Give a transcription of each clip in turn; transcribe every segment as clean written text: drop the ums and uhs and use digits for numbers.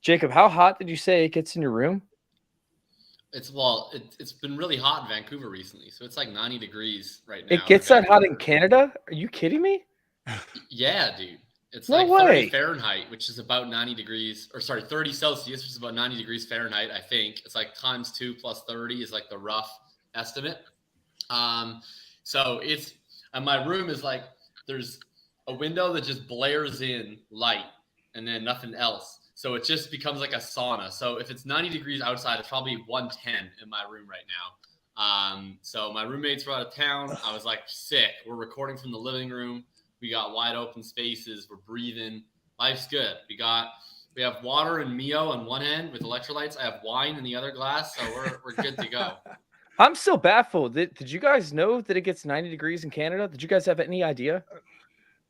Jacob, how hot did you say it gets in your room? It's been really hot in Vancouver recently, so it's like 90 degrees right now. It gets that hot in Canada? Are you kidding me? Yeah, dude. It's No like way. 30 Fahrenheit, which is about 90 degrees, or sorry, 30 Celsius, which is about 90 degrees Fahrenheit, I think. It's like times 2 plus 30 is like the rough estimate. So it's, and my room is like, there's a window that just blares in light and then nothing else. So it just becomes like a sauna. So if it's 90 degrees outside, it's probably 110 in my room right now. So my roommates were out of town. I was like sick. We're recording from the living room. We got wide open spaces. We're breathing. Life's good. We have water and Mio on one end with electrolytes. I have wine in the other glass. So we're good to go. I'm still baffled. Did you guys know that it gets 90 degrees in Canada? Did you guys have any idea?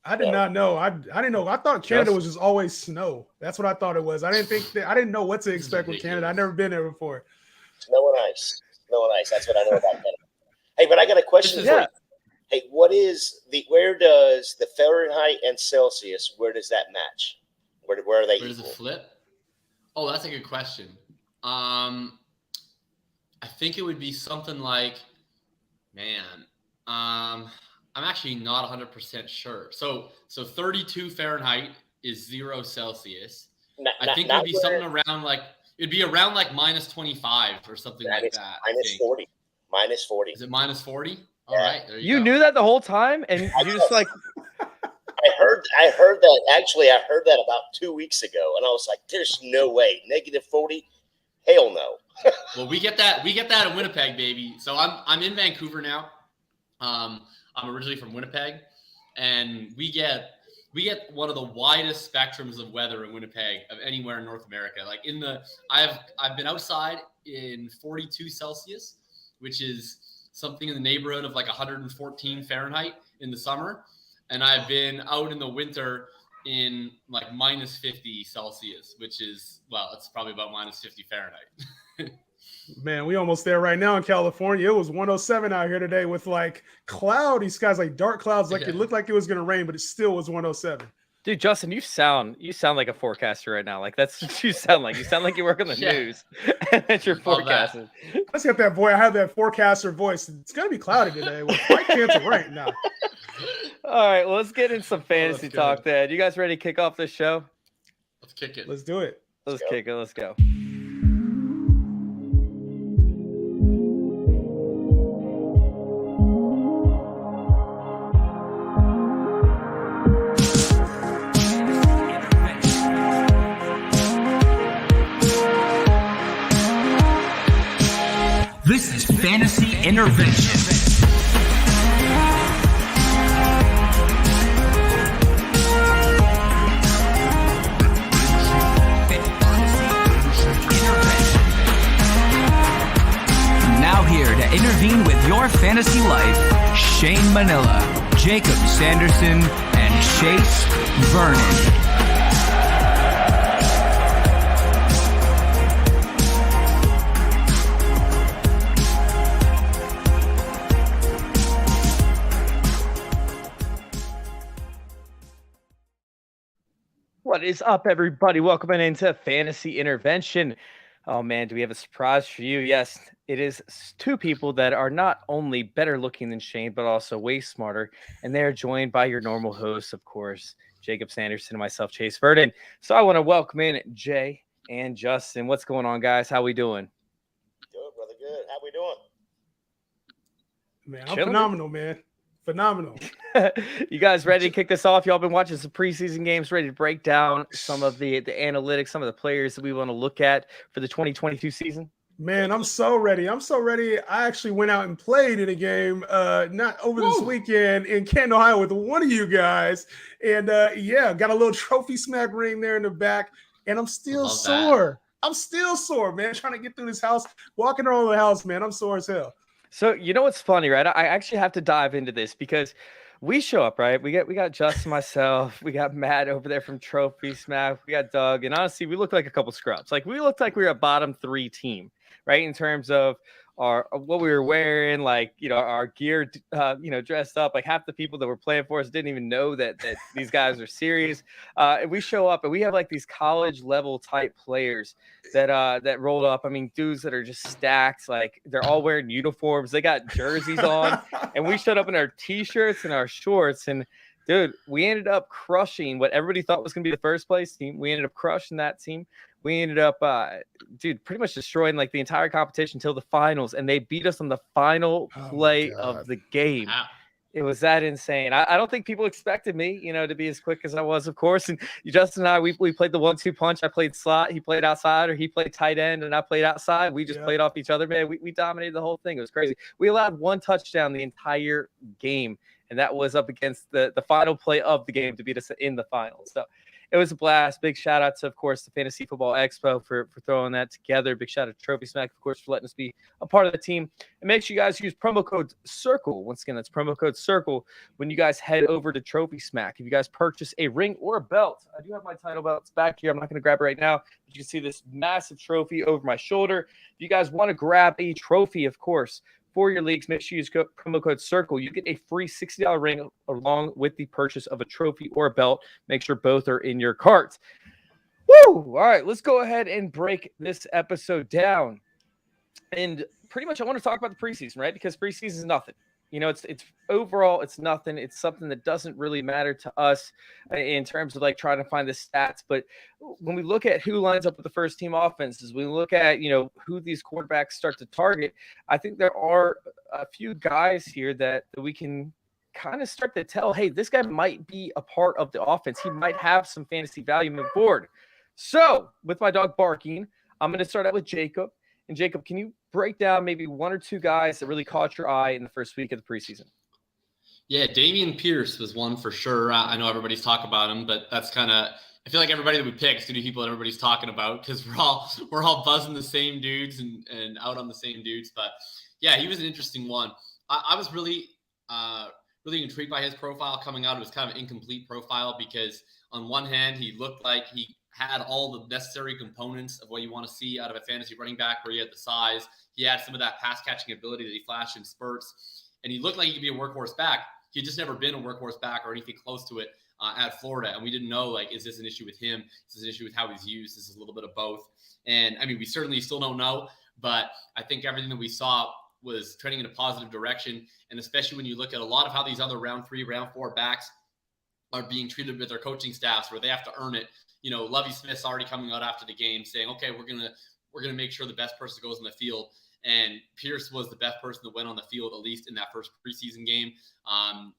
I did not know. I didn't know. I thought Canada was just always snow. That's what I thought it was. I didn't know what to expect with Canada. I've never been there before. Snow and ice. That's what I know about Canada. Hey, but I got a question for you. Hey, where does the Fahrenheit and Celsius, where does that match? Where are they equal? Where does it flip? Oh, that's a good question. I think it would be something like, I'm actually not 100% sure. So 32 Fahrenheit is 0 Celsius. I think it would be something around like, it'd be around like minus 25 or something like that. Minus 40. Minus 40. Is it minus 40? All right. There you go. Knew that the whole time? And you just like. I heard that. Actually, I heard that about 2 weeks ago. And I was like, there's no way. Negative 40? Hell no. Well, we get that in Winnipeg, baby. So I'm in Vancouver now. I'm originally from Winnipeg, and we get one of the widest spectrums of weather in Winnipeg of anywhere in North America. Like I've been outside in 42 Celsius, which is something in the neighborhood of like 114 Fahrenheit in the summer, and I've been out in the winter in like minus 50 Celsius, which is, well, it's probably about minus 50 Fahrenheit. Man, we almost there right now in California. It was 107 out here today with like cloudy skies, like dark clouds, like it looked like it was going to rain, but it still was 107. Dude, Justin, you sound like a forecaster right now. Like that's what you sound like. You sound like you work on the news and that you're forecasting. Let's get that boy. I have that forecaster voice. It's going to be cloudy today with slight chance of rain now. All right, well, let's get in some fantasy talk then. You guys ready to kick off this show? Let's kick it. Let's do it. Let's kick it. Let's go. This is Fantasy Intervention. Now here to intervene with your fantasy life, Shane Manila, Jacob Sanderson, and Chase Vernon. What is up, everybody? Welcome into Fantasy Intervention. Oh, man, do we have a surprise for you? Yes, it is two people that are not only better looking than Shane, but also way smarter. And they're joined by your normal hosts, of course, Jacob Sanderson and myself, Chase Verdon. So I want to welcome in Jay and Justin. What's going on, guys? How we doing? Good, brother. Good. How we doing? Man, I'm phenomenal, man. Phenomenal. You guys ready to kick this off? Y'all been watching some preseason games, ready to break down some of the analytics, some of the players that we want to look at for the 2022 season? Man, I'm so ready. I actually went out and played in a game not over this weekend in Canton, Ohio with one of you guys. And got a little trophy smack ring there in the back. And I'm still sore. I'm still sore, man, trying to get through this house, walking around the house, man. I'm sore as hell. So you know what's funny, right? I actually have to dive into this because we show up, right? We got Justin, myself, we got Matt over there from Trophy Smack, we got Doug, and honestly, we look like a couple scrubs. Like we looked like we were a bottom 3 team, right? In terms of what we were wearing, like, our gear, dressed up. Like half the people that were playing for us didn't even know that these guys are serious. And we show up and we have like these college level type players that rolled up. I mean, dudes that are just stacked. Like they're all wearing uniforms. They got jerseys on, and we showed up in our t-shirts and our shorts. And dude, we ended up crushing what everybody thought was going to be the first place team. We ended up crushing that team. We ended up, pretty much destroying like the entire competition until the finals, and they beat us on the final play of the game. Wow. It was that insane. I don't think people expected me, to be as quick as I was, of course. And Justin and I, we played the 1-2 punch. I played slot, he played outside, or he played tight end, and I played outside. We just played off each other, man. We dominated the whole thing. It was crazy. We allowed one touchdown the entire game, and that was up against the final play of the game to beat us in the finals. So it was a blast. Big shout out to, of course, the Fantasy Football Expo for throwing that together. Big shout out to Trophy Smack, of course, for letting us be a part of the team. And make sure you guys use promo code CIRCLE. Once again, that's promo code CIRCLE when you guys head over to Trophy Smack. If you guys purchase a ring or a belt, I do have my title belts back here. I'm not going to grab it right now, but you can see this massive trophy over my shoulder. If you guys want to grab a trophy, of course, for your leagues, make sure you use promo code CIRCLE. You get a free $60 ring along with the purchase of a trophy or a belt. Make sure both are in your cart. Woo! All right, let's go ahead and break this episode down. And pretty much I want to talk about the preseason, right? Because preseason is nothing. It's overall, it's nothing. It's something that doesn't really matter to us in terms of like trying to find the stats. But when we look at who lines up with the first team offenses, we look at, who these quarterbacks start to target. I think there are a few guys here that we can kind of start to tell, hey, this guy might be a part of the offense. He might have some fantasy value moving forward. So with my dog barking, I'm going to start out with Jacob. And Jacob, can you break down maybe one or two guys that really caught your eye in the first week of the preseason? Yeah, Damian Pierce was one for sure. I know everybody's talking about him, but that's kind of – I feel like everybody that we pick is going to be people that everybody's talking about because we're all buzzing the same dudes and out on the same dudes. But, yeah, he was an interesting one. I was really intrigued by his profile coming out. It was kind of an incomplete profile because on one hand, he looked like he had all the necessary components of what you want to see out of a fantasy running back, where he had the size. He had some of that pass catching ability that he flashed in spurts, and he looked like he could be a workhorse back. He had just never been a workhorse back or anything close to it at Florida. And we didn't know, like, is this an issue with him? Is this an issue with how he's used? This is a little bit of both. And I mean, we certainly still don't know, but I think everything that we saw was trending in a positive direction. And especially when you look at a lot of how these other round 3, round 4 backs are being treated with their coaching staffs, where they have to earn it. Lovie Smith's already coming out after the game saying, okay, we're gonna make sure the best person goes on the field. And Pierce was the best person that went on the field, at least in that first preseason game.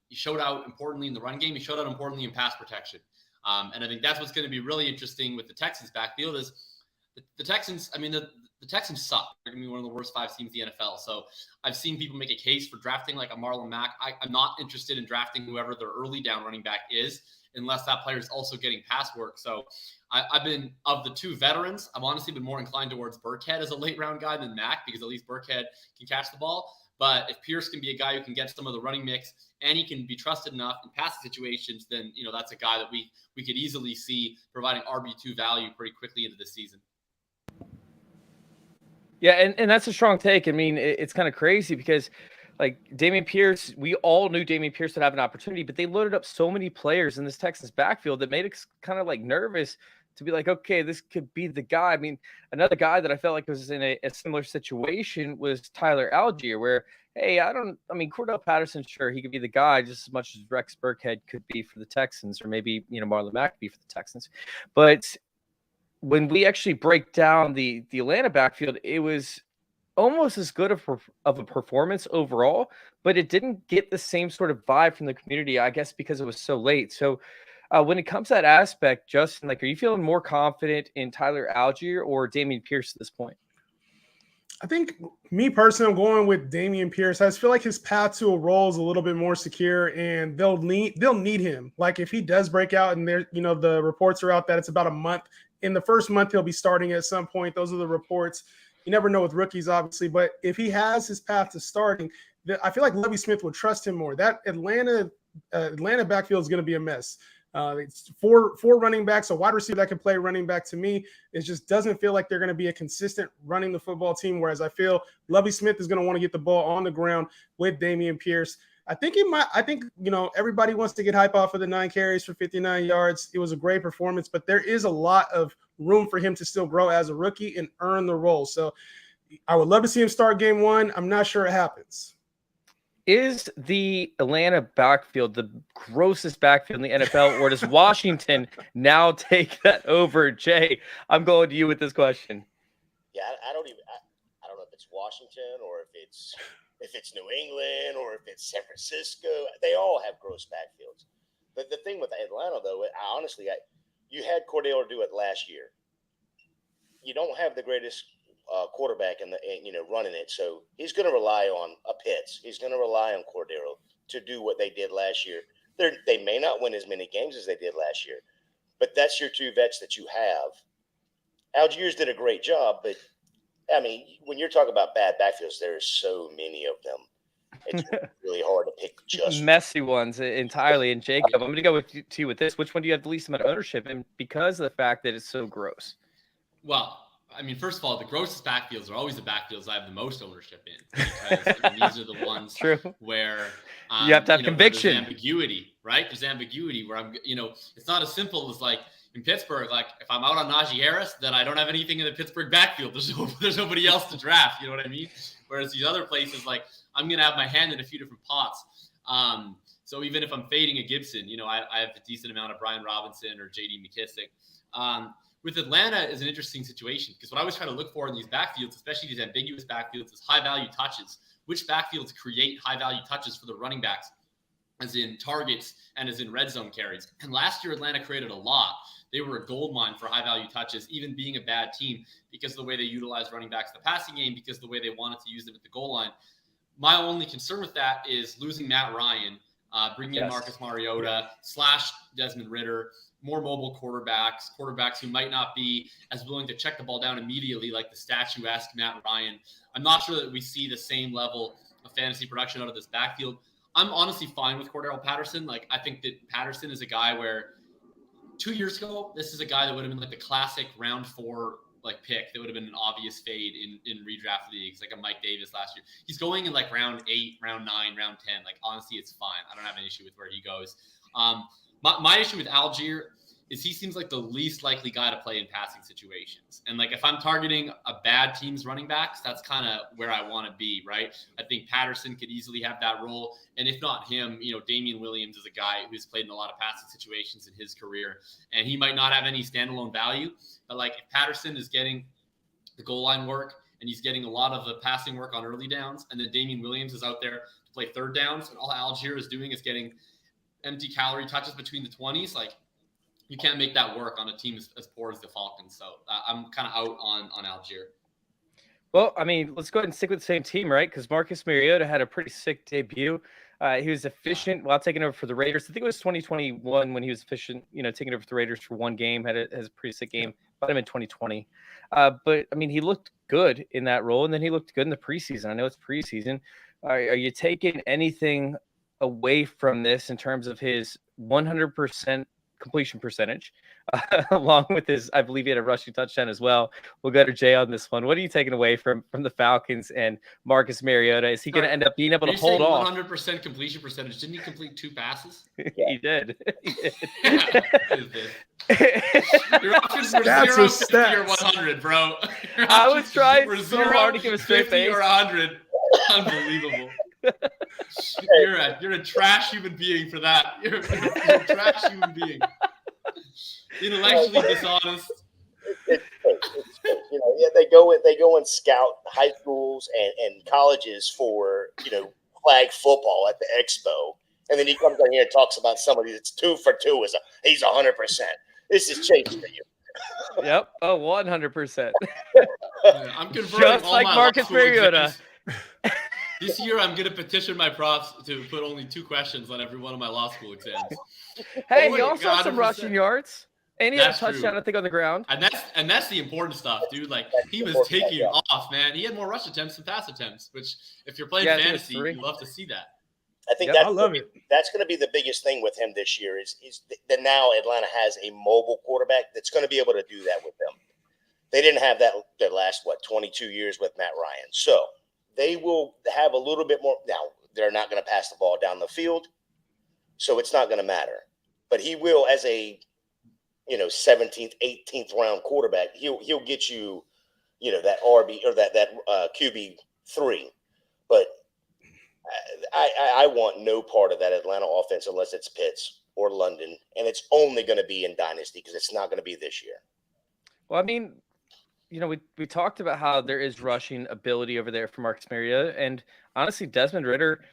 He showed out importantly in the run game. He showed out importantly in pass protection. And I think that's what's going to be really interesting with the Texans backfield is the Texans. I mean, the Texans suck. They're going to be one of the worst 5 teams in the NFL. So I've seen people make a case for drafting like a Marlon Mack. I'm not interested in drafting whoever their early down running back is, unless that player is also getting pass work. So I've been, of the 2 veterans, I've honestly been more inclined towards Burkhead as a late round guy than Mack, because at least Burkhead can catch the ball. But if Pierce can be a guy who can get some of the running mix and he can be trusted enough in passing situations, then, that's a guy that we could easily see providing RB2 value pretty quickly into the season. Yeah, and that's a strong take. I mean, it's kind of crazy because, like, Damian Pierce, we all knew Damian Pierce would have an opportunity, but they loaded up so many players in this Texans backfield that made us kind of, like, nervous to be like, okay, this could be the guy. I mean, another guy that I felt like was in a similar situation was Tyler Algier, where, hey, Cordell Patterson, sure, he could be the guy just as much as Rex Burkhead could be for the Texans, or maybe, Marlon Mack could be for the Texans. But when we actually break down the Atlanta backfield, it was almost as good of a performance overall, but it didn't get the same sort of vibe from the community, I guess, because it was so late. So when it comes to that aspect, Justin, like, are you feeling more confident in Tyler Algier or Damian Pierce at this point? I think, me personally, I'm going with Damian Pierce. I just feel like his path to a role is a little bit more secure, and they'll need him. Like, if he does break out, and there, the reports are out that it's about a month. In the first month, he'll be starting at some point. Those are the reports. You never know with rookies, obviously, but if he has his path to starting, I feel like Lovie Smith would trust him more. That Atlanta backfield is going to be a mess. It's four running backs, a wide receiver that can play running back. To me, it just doesn't feel like they're going to be a consistent running the football team, whereas I feel Lovie Smith is going to want to get the ball on the ground with Damian Pierce. I think everybody wants to get hype off of the 9 carries for 59 yards. It was a great performance, but there is a lot of room for him to still grow as a rookie and earn the role. So I would love to see him start game 1. I'm not sure it happens. Is the Atlanta backfield the grossest backfield in the NFL, or does Washington now take that over? Jay, I'm going to you with this question. Yeah, I don't know if it's Washington or if it's New England or if it's San Francisco. They all have gross backfields. But the thing with Atlanta, though, you had Cordero do it last year. You don't have the greatest quarterback running it, so he's going to rely on a Pitts. He's going to rely on Cordero to do what they did last year. They may not win as many games as they did last year, but that's your 2 vets that you have. Algiers did a great job, but I mean, when you're talking about bad backfields, there are so many of them. It's really hard to pick just messy ones entirely. And Jacob, I'm going to go to you with this. Which one do you have the least amount of ownership in because of the fact that it's so gross? Well, I mean, first of all, the grossest backfields are always the backfields I have the most ownership in, because these are the ones where you have to have conviction. There's ambiguity, right? There's ambiguity where it's not as simple as like in Pittsburgh. Like if I'm out on Najee Harris, then I don't have anything in the Pittsburgh backfield. There's nobody else to draft. You know what I mean? Whereas these other places, like I'm going to have my hand in a few different pots. So even if I'm fading a Gibson, I have a decent amount of Brian Robinson or J.D. McKissick. With Atlanta is an interesting situation because what I always try to look for in these backfields, especially these ambiguous backfields, is high-value touches. Which backfields create high-value touches for the running backs, as in targets and as in red zone carries? And last year, Atlanta created a lot. They were a gold mine for high-value touches, even being a bad team, because of the way they utilized running backs in the passing game, because of the way they wanted to use them at the goal line. My only concern with that is losing Matt Ryan, bringing in Marcus Mariota / Desmond Ridder, more mobile quarterbacks who might not be as willing to check the ball down immediately like the statuesque Matt Ryan. I'm not sure that we see the same level of fantasy production out of this backfield. I'm honestly fine with Cordero Patterson. Like, I think that Patterson is a guy where 2 years ago, this is a guy that would have been like the classic round 4 pick that would have been an obvious fade in redraft leagues, like a Mike Davis last year. He's going in like round 8, round 9, round 10. Like, honestly, it's fine. I don't have an issue with where he goes. My issue with Algier is he seems like the least likely guy to play in passing situations. And like, if I'm targeting a bad team's running backs, that's kind of where I want to be, right? I think Patterson could easily have that role. And if not him, Damian Williams is a guy who's played in a lot of passing situations in his career, and he might not have any standalone value. But like, if Patterson is getting the goal line work and he's getting a lot of the passing work on early downs, and then Damian Williams is out there to play third downs, and all Algier is doing is getting empty calorie touches between the 20s, like, you can't make that work on a team as poor as the Falcons. So I'm kind of out on Algier. Well, I mean, let's go ahead and stick with the same team, right? Because Marcus Mariota had a pretty sick debut. He was efficient while taking over for the Raiders. I think it was 2021 when he was efficient, taking over for the Raiders for one game, has a pretty sick game. But him in 2020. But, I mean, he looked good in that role, and then he looked good in the preseason. I know it's preseason. Are you taking anything away from this in terms of his 100% completion percentage, along with his, I believe he had a rushing touchdown as well. We'll go to Jay on this one. What are you taking away from the Falcons and Marcus Mariota? Is he going to end up being able to hold off? 100% completion percentage. Didn't he complete 2 passes? He did. Your options were 0, 50, or 100, bro. I was trying so hard to give a straight 50 face. or 100. Unbelievable. You're a trash human being for that. You're a trash human being. Intellectually dishonest. They go and scout high schools and colleges for flag football at the expo, and then he comes on here and talks about somebody that's 2 for 2 he's 100%. This is Chase for you. Yep. Oh, 100%. I'm converting just all like my Marcus Mariota. This year, I'm going to petition my profs to put only 2 questions on every one of my law school exams. Hey, he also had some rushing yards. And he had a touchdown, true. I think, on the ground. And that's the important stuff, dude. Like, he was taking off, man. He had more rush attempts than pass attempts, which, if you're playing fantasy, you love to see that. I think I love it. That's going to be the biggest thing with him this year is that now Atlanta has a mobile quarterback that's going to be able to do that with them. They didn't have that the last, 22 years with Matt Ryan. So they will have a little bit more. Now, they're not going to pass the ball down the field, so it's not going to matter. But he will, as a 17th, 18th round quarterback, he'll get you, that RB or that QB3. But I want no part of that Atlanta offense unless it's Pitts or London, and it's only going to be in Dynasty because it's not going to be this year. Well, I mean, we talked about how there is rushing ability over there for Marcus Mariota, and honestly, Desmond Ridder,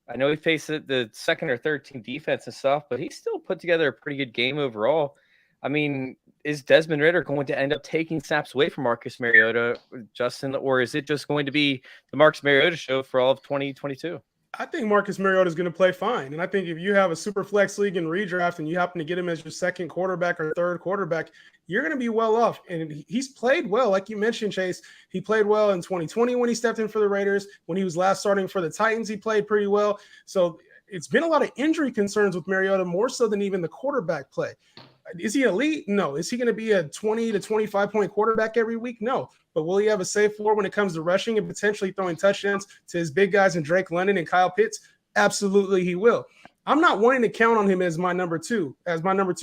I know he faced the second or third team defense and stuff, but he still put together a pretty good game overall. I mean, is Desmond Ridder going to end up taking snaps away from Marcus Mariota, Justin, or is it just going to be the Marcus Mariota show for all of 2022? I think Marcus Mariota is going to play fine. And I think if you have a super flex league and redraft and you happen to get him as your second quarterback or third quarterback, you're going to be well off. And he's played well. Like you mentioned, Chase, he played well in 2020 when he stepped in for the Raiders. When he was last starting for the Titans, he played pretty well. So it's been a lot of injury concerns with Mariota, more so than even the quarterback play. Is he elite? No. Is he going to be a 20 to 25 point quarterback every week? No. But will he have a safe floor when it comes to rushing and potentially throwing touchdowns to his big guys in Drake London and Kyle Pitts? Absolutely, he will. I'm not wanting to count on him as my number two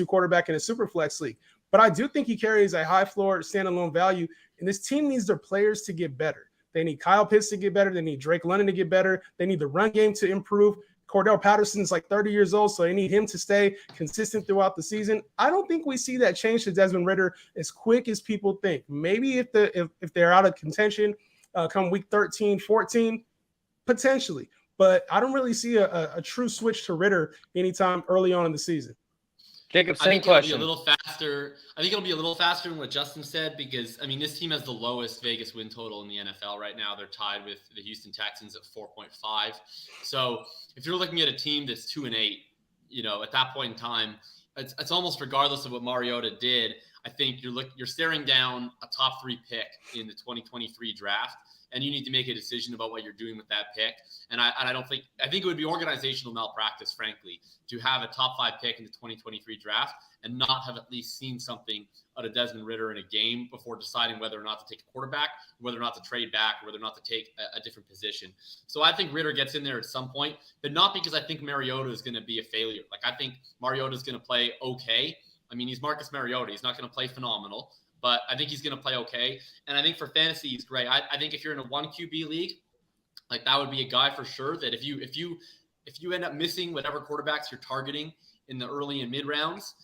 quarterback in a super flex league. But I do think he carries a high floor standalone value, and this team needs their players to get better. They need Kyle Pitts to get better. They need Drake London to get better. They need the run game to improve. Cordell Patterson's like 30 years old, so they need him to stay consistent throughout the season. I don't think we see that change to Desmond Ridder as quick as people think. Maybe if they're out of contention come week 13, 14, potentially. But I don't really see a true switch to Ridder anytime early on in the season. Jacob, same question. I think it'll be a little faster than what Justin said because, I mean, this team has the lowest Vegas win total in the NFL right now. They're tied with the Houston Texans at 4.5. So if you're looking at a team that's 2-8, at that point in time, it's almost regardless of what Mariota did. I think you're staring down a top 3 pick in the 2023 draft. And you need to make a decision about what you're doing with that pick. And I think it would be organizational malpractice, frankly, to have a top 5 pick in the 2023 draft and not have at least seen something out of Desmond Ridder in a game before deciding whether or not to take a quarterback, whether or not to trade back, or whether or not to take a different position. So I think Ridder gets in there at some point, but not because I think Mariota is going to be a failure. Like, I think Mariota is going to play okay. I mean, he's Marcus Mariota. He's not going to play phenomenal. But I think he's going to play okay. And I think for fantasy, he's great. I think if you're in a 1 QB league, like that would be a guy for sure that if you end up missing whatever quarterbacks you're targeting in the early and mid rounds,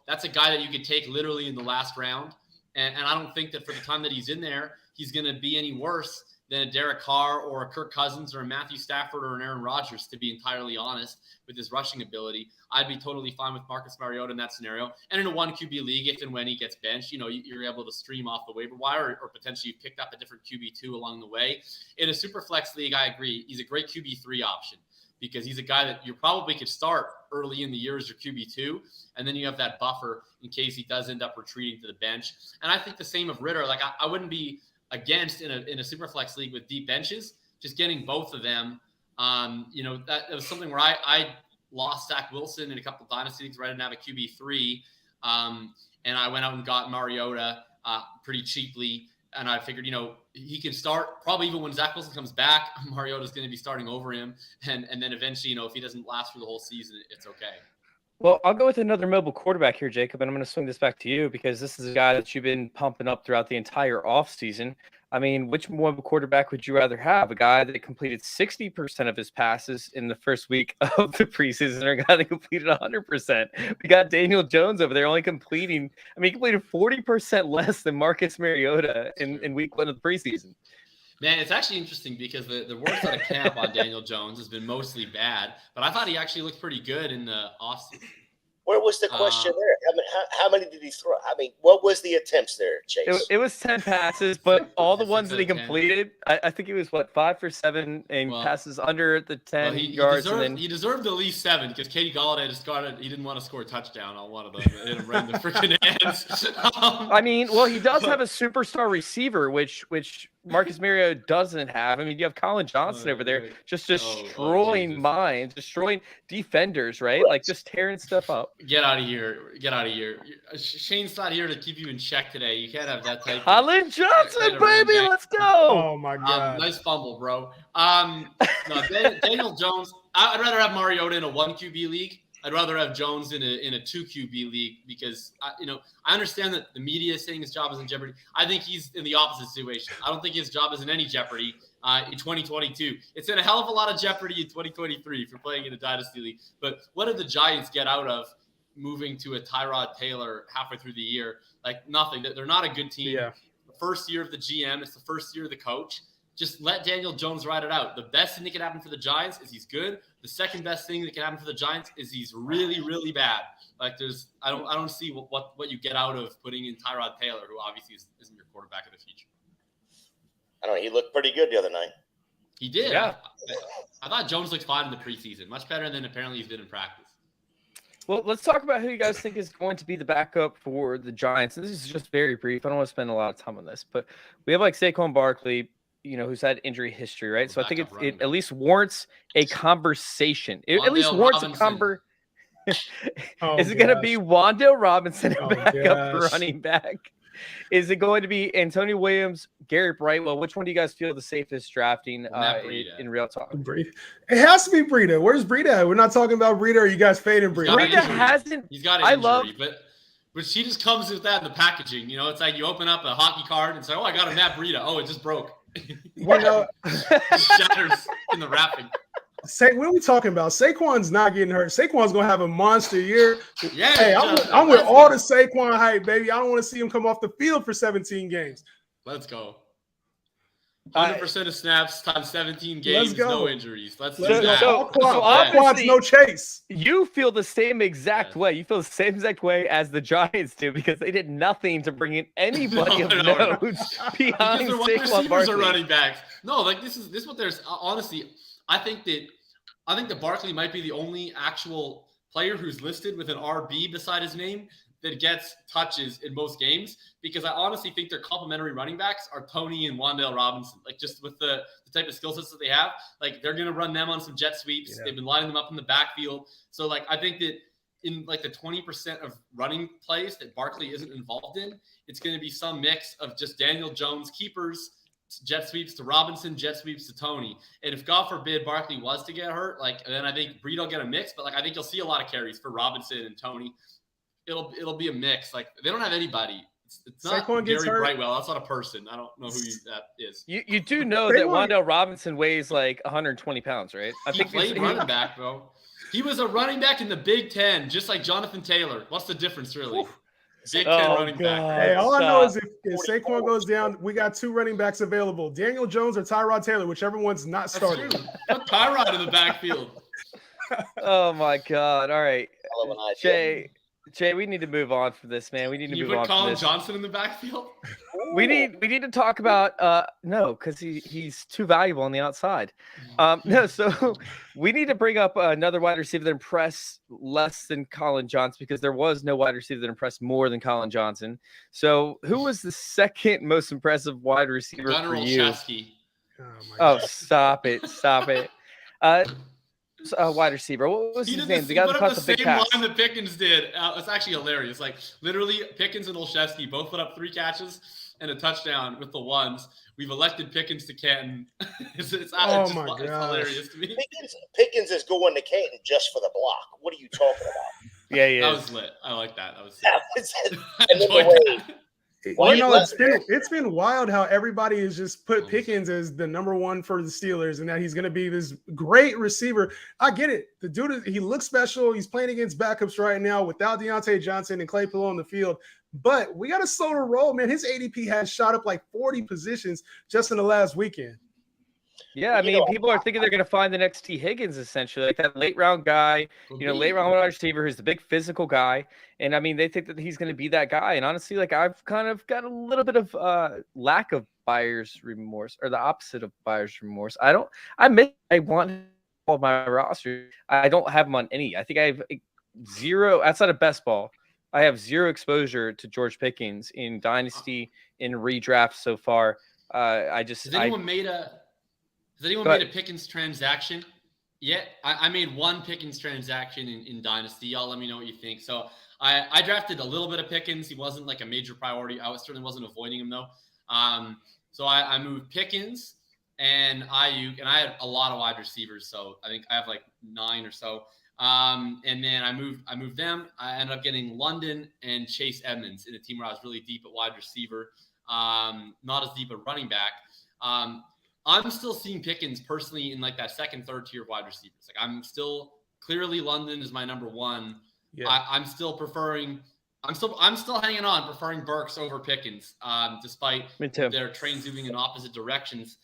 that's a guy that you could take literally in the last round. And I don't think that for the time that he's in there, he's going to be any worse than a Derek Carr or a Kirk Cousins or a Matthew Stafford or an Aaron Rodgers, to be entirely honest, with his rushing ability. I'd be totally fine with Marcus Mariota in that scenario. And in a 1 QB league, if and when he gets benched, you're able to stream off the waiver wire or potentially you've picked up a different QB2 along the way. In a super flex league, I agree. He's a great QB3 option because he's a guy that you probably could start early in the year as your QB2. And then you have that buffer in case he does end up retreating to the bench. And I think the same of Ridder. Like I wouldn't be against in a super flex league with deep benches, just getting both of them. That was something where I lost Zach Wilson in a couple of dynasty leagues where I didn't have a QB3. And I went out and got Mariota pretty cheaply. And I figured, he can start probably even when Zach Wilson comes back, Mariota's going to be starting over him. And then eventually, if he doesn't last for the whole season, it's okay. Well, I'll go with another mobile quarterback here, Jacob, and I'm going to swing this back to you because this is a guy that you've been pumping up throughout the entire offseason. I mean, which mobile quarterback would you rather have? A guy that completed 60% of his passes in the first week of the preseason or a guy that completed 100%? We got Daniel Jones over there only completing – he completed 40% less than Marcus Mariota in week 1 of the preseason. Man, it's actually interesting because the worst out of camp on Daniel Jones has been mostly bad, but I thought he actually looked pretty good in the offseason. Where was the question there? How many did he throw? What was the attempts there, Chase? It was 10 passes, but all the ones that he completed, I think he was, 5 for 7 and passes under the 10 yards. He deserved at least 7 because Katie Golladay he didn't want to score a touchdown on one of them. It hit him right in the freaking hands. He does have a superstar receiver, which Marcus Mariota doesn't have. I mean, you have Colin Johnson over there just destroying minds, destroying defenders, right? Like just tearing stuff up. Get out of here. Shane's not here to keep you in check today. You can't have that type. Colin Johnson, baby, let's go. Oh my God. Nice fumble, bro. No, Daniel Jones. I'd rather have Mariota in a 1 QB league. I'd rather have Jones in a 2 QB league because I understand that the media is saying his job is in jeopardy. I think he's in the opposite situation. I don't think his job is in any jeopardy in 2022. It's in a hell of a lot of jeopardy in 2023 for playing in a dynasty league. But what did the Giants get out of moving to a Tyrod Taylor halfway through the year? Like nothing. They're not a good team. Yeah. The first year of the GM. It's the first year of the coach. Just let Daniel Jones ride it out. The best thing that can happen for the Giants is he's good. The second best thing that can happen for the Giants is he's really, really bad. Like I don't see what you get out of putting in Tyrod Taylor, who obviously isn't your quarterback of the future. I don't know. He looked pretty good the other night. He did. Yeah. I thought Jones looked fine in the preseason. Much better than apparently he's been in practice. Well, let's talk about who you guys think is going to be the backup for the Giants. And this is just very brief. I don't want to spend a lot of time on this, but we have like Saquon Barkley, who's had injury history, right? So I think it at least warrants a conversation. It at least warrants a conversation. Is it going to be Rondell Robinson backup running back? Is it going to be Antonio Williams, Garrett Brightwell? Which one do you guys feel the safest drafting in real talk? It has to be Breida. Where's Breida? We're not talking about Breida. Are you guys fading Breida? Breida hasn't. He's got an injury, but she just comes with that in the packaging. It's like you open up a hockey card and say, "Oh, I got a Matt Breida." Oh, it just broke. Shatters in the wrapping. What are we talking about? Saquon's not getting hurt. Saquon's gonna have a monster year. Yeah, hey, I'm with all the Saquon hype, baby. I don't want to see him come off the field for 17 games. Let's go. 100% of snaps times 17 games, no injuries. Let's do that. So quads, no chase. You feel the same exact way. You feel the same exact way as the Giants do because they did nothing to bring in anybody of note behind Saquon Barkley. Are running backs. No, like this is what there's honestly. I think that Barkley might be the only actual player who's listed with an RB beside his name that gets touches in most games because I honestly think their complementary running backs are Tony and Rondell Robinson. Like just with the type of skill sets that they have, like they're going to run them on some jet sweeps. Yeah. They've been lining them up in the backfield. So like I think that in like the 20% of running plays that Barkley isn't involved in, it's going to be some mix of just Daniel Jones keepers, jet sweeps to Robinson, jet sweeps to Tony. And if God forbid Barkley was to get hurt, like then I think Breida will get a mix, but like I think you'll see a lot of carries for Robinson and Tony. It'll be a mix. Like they don't have anybody. It's not Gary Brightwell. That's not a person. I don't know who that is. You do know that Rondell Robinson weighs like 120 pounds, right? I think played running back, bro. He was a running back in the Big Ten, just like Jonathan Taylor. What's the difference, really? Big Ten running back. Hey, all I know is if Saquon goes down, we got 2 running backs available: Daniel Jones or Tyrod Taylor, whichever one's not starting. Put Tyrod in the backfield. Oh my God! All right, Jay, we need to move on from this, man. We need to move on. You put Colin from this. Johnson in the backfield? We need to talk about no, because he's too valuable on the outside. No, so we need to bring up another wide receiver that impressed less than Colin Johnson because there was no wide receiver that impressed more than Colin Johnson. So who was the second most impressive wide receiver for you? Chesky. Stop it. Wide receiver. What was his name? The guy that caught the big pass. Same line that Pickens did. It's actually hilarious. Like literally, Pickens and Olszewski both put up 3 catches and a touchdown with the ones. We've elected Pickens to Canton. It's hilarious to me. Pickens is going to Canton just for the block. What are you talking about? Yeah. That was lit. I like that. That was sick. I enjoyed that. It's been wild how everybody has just put Pickens as the number 1 for the Steelers and that he's going to be this great receiver. I get it. The dude, he looks special. He's playing against backups right now without Deontay Johnson and Claypool on the field. But we got to slow the roll, man. His ADP has shot up like 40 positions just in the last weekend. Yeah, I mean, people are thinking they're going to find the next T. Higgins, essentially, like that late round guy, late round wide receiver who's the big physical guy. And I mean, they think that he's going to be that guy. And honestly, like I've kind of got a little bit of lack of buyer's remorse, or the opposite of buyer's remorse. I want all my roster. I don't have him on any. I think I have 0 outside of best ball. I have 0 exposure to George Pickens in Dynasty, in redraft so far. Has anyone made a Pickens transaction yet? I made one Pickens transaction in Dynasty. Y'all let me know what you think. So I drafted a little bit of Pickens. He wasn't like a major priority. I certainly wasn't avoiding him though. So I moved Pickens and Ayuk, and I had a lot of wide receivers. So I think I have like 9 or so. And then I moved them. I ended up getting London and Chase Edmonds in a team where I was really deep at wide receiver, not as deep at running back. I'm still seeing Pickens personally in like that second, third tier of wide receivers. Like I'm still clearly London is my number 1. Yeah. I'm still hanging on, preferring Burks over Pickens, despite their trains moving in opposite directions.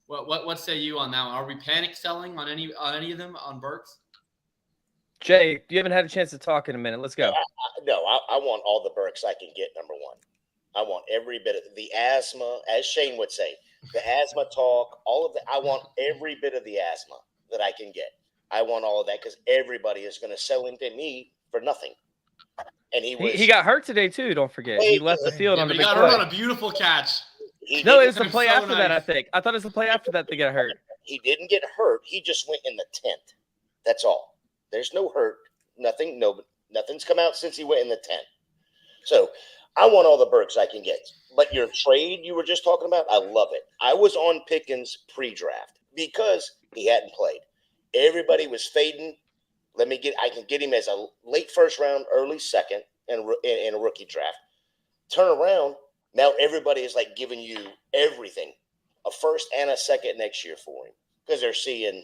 What say you on that one? Are we panic selling on any of them on Burks? Jay, you haven't had a chance to talk in a minute. Let's go. I want all the Burks I can get, number 1. I want every bit of the asthma, as Shane would say, the asthma talk, all of that. I want every bit of the asthma that I can get. I want all of that because everybody is going to sell into me for nothing. And he got hurt today too. Don't forget, he left the field on the big play. He got hurt on a beautiful catch. No, it's the play after that. I think. I thought it was the play after that they got hurt. He didn't get hurt. He just went in the tent. That's all. There's no hurt. Nothing. Nothing's come out since he went in the tent. So I want all the Burks I can get. But your trade you were just talking about, I love it. I was on Pickens pre-draft because he hadn't played. Everybody was fading. I can get him as a late first round, early second in a rookie draft. Turn around. Now everybody is like giving you everything, a first and a second next year for him because they're seeing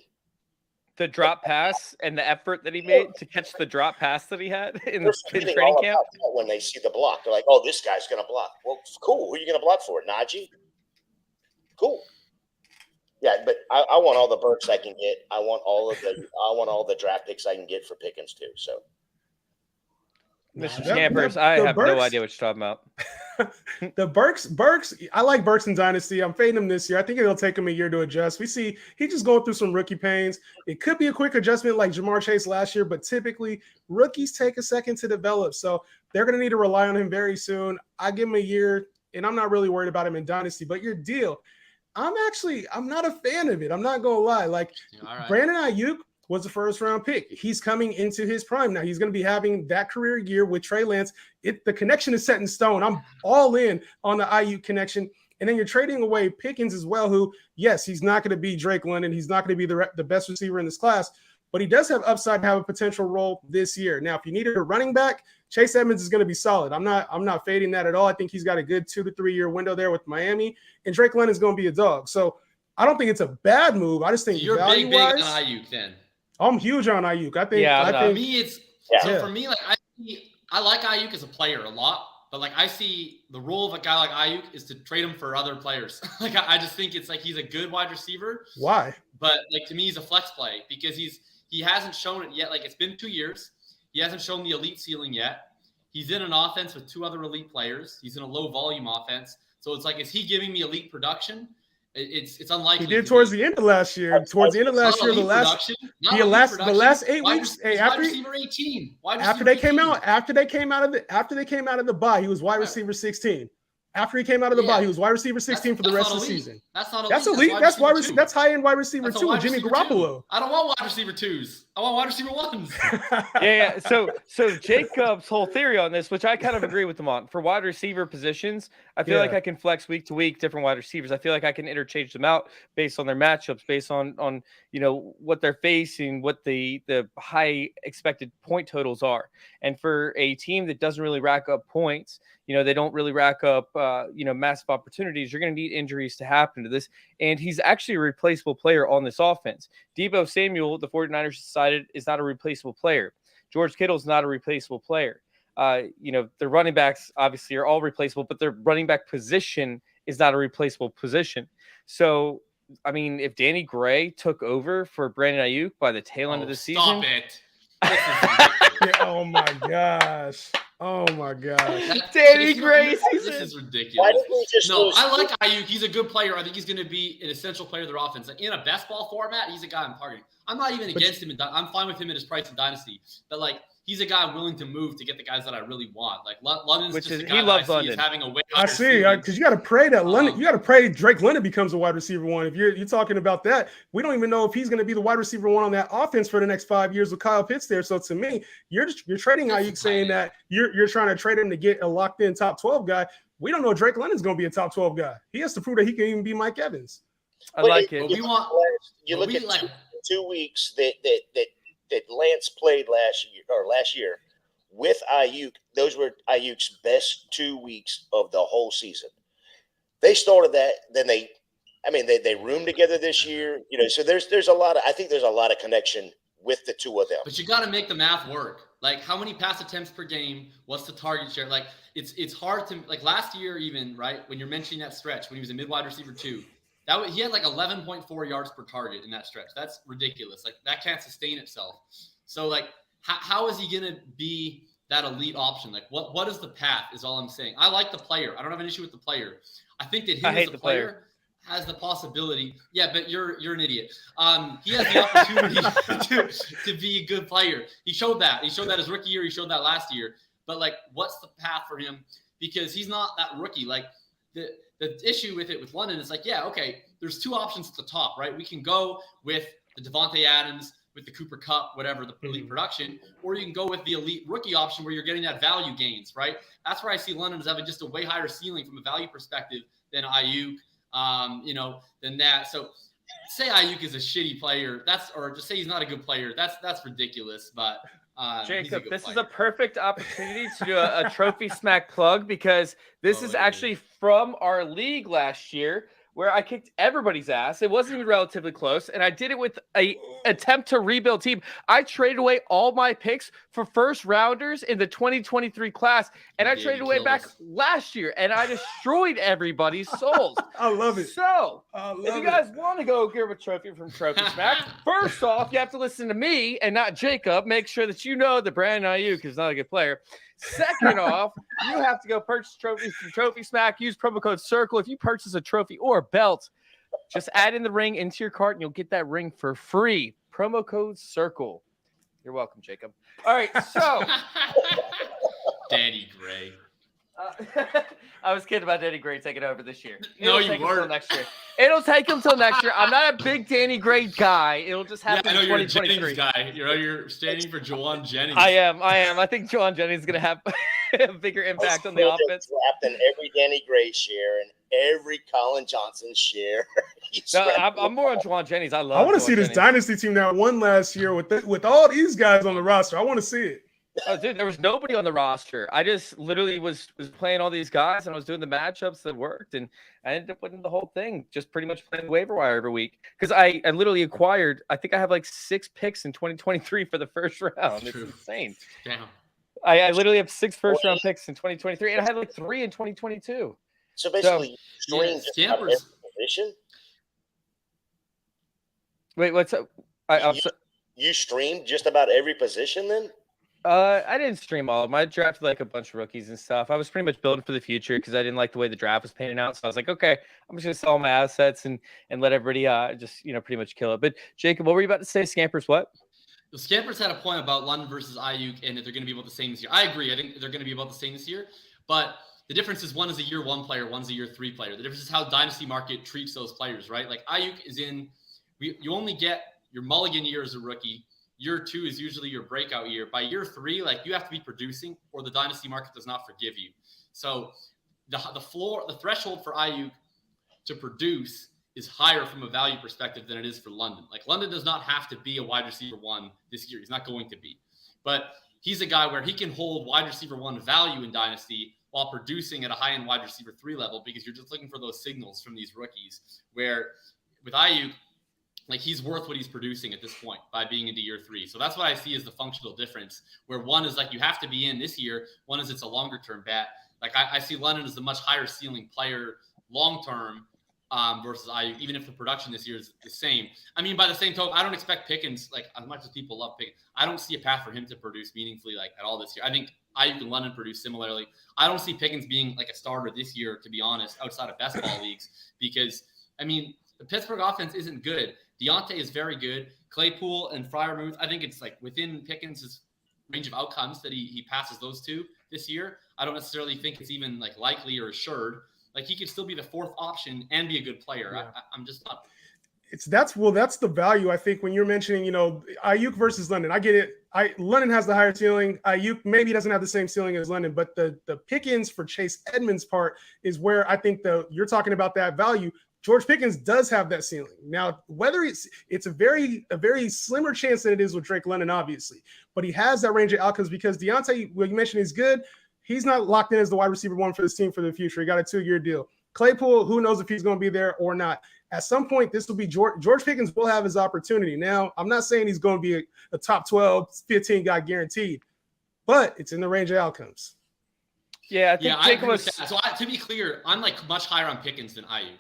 the drop pass and the effort that he made to catch the drop pass that he had in training camp. When they see the block, they're like, "Oh, this guy's going to block." Well, cool. Who are you going to block for? Najee? Cool. Yeah, but I want all the Burks I can get. I want all the draft picks I can get for Pickens too. So, Mr. Campers, I have no idea what you're talking about. The Burks, I like Burks in Dynasty. I'm fading him this year. I think it'll take him a year to adjust. We see he's just going through some rookie pains. It could be a quick adjustment like Jamar Chase last year, but typically rookies take a second to develop. So they're going to need to rely on him very soon. I give him a year, and I'm not really worried about him in Dynasty. But your deal, I'm not a fan of it. I'm not going to lie. Like Brandon Ayuk was a first-round pick. He's coming into his prime now. He's going to be having that career year with Trey Lance. The connection is set in stone. I'm all in on the Ayuk connection. And then you're trading away Pickens as well, who, yes, he's not going to be Drake London. He's not going to be the best receiver in this class, but he does have upside to have a potential role this year. Now, if you needed a running back, Chase Edmonds is going to be solid. I'm not fading that at all. I think he's got a good 2 to 3 year window there with Miami, and Drake London is going to be a dog. So I don't think it's a bad move. I just think you're big on Ayuk then. I'm huge on Ayuk. I think. For me, for me, like I like Ayuk as a player a lot, but like I see the role of a guy like Ayuk is to trade him for other players. Like I just think it's like he's a good wide receiver. Why? But like to me, he's a flex play because he hasn't shown it yet. Like it's been 2 years. He hasn't shown the elite ceiling yet. He's in an offense with 2 other elite players. He's in a low volume offense. So it's like, is he giving me elite production? It's unlikely. He did towards the end of last year. Towards the end of last year, the last 8 weeks. Wide receiver 18. After they came out of the bye, he was wide receiver 16. After he came out of the bye, he was wide receiber 16 for the rest of the season. That's not elite. That's elite. That's wide receiver. That's high end wide receiver 2 with Jimmy Garoppolo. I don't want wide receiver 2s. I want wide receiver 1s. Yeah. So Jacob's whole theory on this, which I kind of agree with him on, for wide receiver positions, I feel like I can flex week to week different wide receivers. I feel like I can interchange them out based on their matchups, based on what they're facing, what the high expected point totals are. And for a team that doesn't really rack up points, they don't really rack up, massive opportunities. You're going to need injuries to happen to this. And he's actually a replaceable player on this offense. Deebo Samuel, the 49ers decided, is not a replaceable player. George Kittle's not a replaceable player. The running backs obviously are all replaceable, but their running back position is not a replaceable position. So, I mean, if Danny Gray took over for Brandon Ayuk by the tail end of the season. Stop it. Oh, my gosh. Oh my gosh. Danny Gray. This is ridiculous. I like Ayuk. He's a good player. I think he's going to be an essential player of their offense. Like in a best ball format, he's a guy I'm targeting. I'm not even against him. I'm fine with him at his price in Dynasty. But like he's a guy willing to move to get the guys that I really want. Like London's Which just is a guy he that loves I see London. is having a way I higher see, ceiling. because you got to pray that London, you got to pray Drake London becomes a wide receiver one. If you're talking about that, we don't even know if he's going to be the wide receiver one on that offense for the next 5 years with Kyle Pitts there. So to me, you're trading Ayuk, saying that you're trying to trade him to get a locked in top 12 guy. We don't know if Drake London's going to be a top 12 guy. He has to prove that he can even be Mike Evans. I like it. We want. You look at 2 weeks that Lance played last year with Ayuk. Those were Ayuk's best 2 weeks of the whole season. They started that, then they roomed together this year. So there's a lot of, I think there's a lot of connection with the two of them. But you got to make the math work. Like, how many pass attempts per game? What's the target share? Like, it's hard to, like, last year even, right, when you're mentioning that stretch, when he was a mid-wide receiver 2, he had like 11.4 yards per target in that stretch. That's ridiculous. Like, that can't sustain itself. So, like, how is he going to be that elite option? Like, what is the path is all I'm saying. I like the player. I don't have an issue with the player. I think that him as a player has the possibility. Yeah, but you're an idiot. He has the opportunity to be a good player. He showed that. He showed that his rookie year. He showed that last year. But, like, what's the path for him? Because he's not that rookie. Like, the issue with it with London is like, yeah, okay, there's two options at the top, right? We can go with the Devontae Adams, with the Cooper Kupp, whatever, the elite production, or you can go with the elite rookie option where you're getting that value gains, right? That's where I see London as having just a way higher ceiling from a value perspective than Ayuk, than that. So say Ayuk is a shitty player, or just say he's not a good player. That's ridiculous. But Jacob, this is a perfect opportunity to do a trophy smack plug, because this is actually from our league last year, where I kicked everybody's ass. It wasn't even relatively close, and I did it with an attempt to rebuild team. I traded away all my picks for first rounders in the 2023 class, and I traded away back last year, and I destroyed everybody's souls. I love it. So, if you guys want to go get a trophy from Trophy Smack, first off, you have to listen to me and not Jacob. Make sure that you know that Brandon Ayuk is not a good player. Second off, you have to go purchase trophies from Trophy Smack. Use promo code CIRCLE. If you purchase a trophy or a belt, just add in the ring into your cart and you'll get that ring for free. Promo code CIRCLE. You're welcome, Jacob. All right, so Danny Gray. I was kidding about Danny Gray taking over this year. No, you weren't. Next year. It'll take him till next year. I'm not a big Danny Gray guy. It'll just happen in 2023. You're a Jennings guy. You're standing for Jawan Jennings. I am. I think Jawan Jennings is going to have a bigger impact on the offense. Wrapped in every Danny Gray share and every Colin Johnson share. No, I'm more on Jawan Jennings. I want to see this dynasty team that won last year with all these guys on the roster. I want to see it. Oh, dude, there was nobody on the roster. I just literally was playing all these guys, and I was doing the matchups that worked, and I ended up winning the whole thing, just pretty much playing waiver wire every week. Because I literally acquired, I think I have like 6 picks in 2023 for the first round. It's insane. Damn. I literally have 6 first-round picks in 2023, and I had like 3 in 2022. So basically, Scampers. Position? Wait, what's up? You streamed just about every position then? I didn't stream all of them. I drafted like a bunch of rookies and stuff. I was pretty much building for the future because I didn't like the way the draft was panning out. So I was like, okay, I'm just gonna sell all my assets and let everybody just pretty much kill it. But Jacob, what were you about to say? Scampers, what? The Scampers had a point about London versus Ayuk and that they're going to be about the same this year. I agree. I think they're going to be about the same this year. But the difference is one is a year 1 player, one's a year 3 player. The difference is how Dynasty Market treats those players, right? Like Ayuk is you only get your mulligan year as a rookie. Year 2 is usually your breakout year. By year 3, like you have to be producing or the Dynasty Market does not forgive you. So the threshold for Ayuk to produce is higher from a value perspective than it is for London. Like London does not have to be a wide receiver 1 this year. He's not going to be. But he's a guy where he can hold wide receiver 1 value in Dynasty while producing at a high-end wide receiver 3 level because you're just looking for those signals from these rookies where with Ayuk, like he's worth what he's producing at this point by being into year 3. So that's what I see as the functional difference where one is like you have to be in this year. One is it's a longer term bet. Like I see London as the much higher ceiling player long-term versus Ayuk, even if the production this year is the same. I mean, by the same token, I don't expect Pickens, like as much as people love Pickens, I don't see a path for him to produce meaningfully like at all this year. I think Ayuk and London produce similarly. I don't see Pickens being like a starter this year, to be honest, outside of best ball leagues, because I mean, the Pittsburgh offense isn't good. Deontay is very good. Claypool and Freiermuth, I think it's like within Pickens' range of outcomes that he passes those two this year. I don't necessarily think it's even like likely or assured. Like he could still be the fourth option and be a good player. Yeah. I'm just not. That's the value, I think, when you're mentioning, Ayuk versus London. I get it. London has the higher ceiling. Ayuk maybe doesn't have the same ceiling as London, but the Pickens for Chase Edmonds part is where I think you're talking about that value. George Pickens does have that ceiling. Now, whether it's a very slimmer chance than it is with Drake London, obviously, but he has that range of outcomes because Deontay, what you mentioned, is good. He's not locked in as the wide receiver one for this team for the future. He got a 2-year deal. Claypool, who knows if he's going to be there or not. At some point, this will be George Pickens will have his opportunity. Now, I'm not saying he's going to be a top 12, 15 guy guaranteed, but it's in the range of outcomes. Yeah, I think I agree with that. So to be clear, I'm like much higher on Pickens than Ayuk.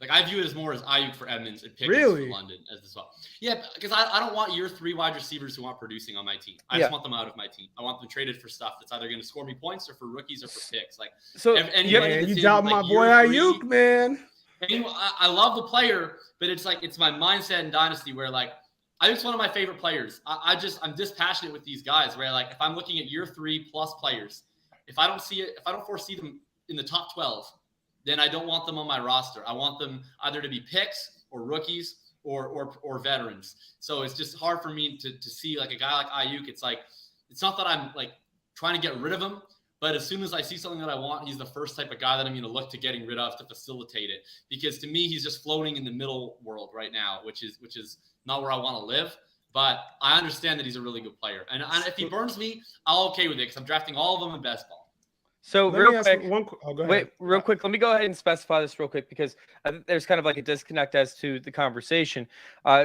Like I view it as more as Ayuk for Edmonds and Pickens for London as well. Yeah, because I don't want year 3 wide receivers who aren't producing on my team. I just want them out of my team. I want them traded for stuff that's either going to score me points or for rookies or for picks. Like so, you doubt my boy Ayuk, man. I love the player, but it's my mindset in Dynasty where like Ayuk's one of my favorite players. I'm dispassionate with these guys where like if I'm looking at year 3 plus players, if I don't foresee them in the top 12, then I don't want them on my roster. I want them either to be picks or rookies or veterans. So it's just hard for me to see like a guy like Ayuk. It's like it's not that I'm like trying to get rid of him. But as soon as I see something that I want, he's the first type of guy that I'm going to look to getting rid of to facilitate it. Because to me, he's just floating in the middle world right now, which is not where I want to live. But I understand that he's a really good player. And if he burns me, I'm okay with it because I'm drafting all of them in best ball. So go ahead. Real quick, let me go ahead and specify this real quick because I think there's kind of like a disconnect as to the conversation.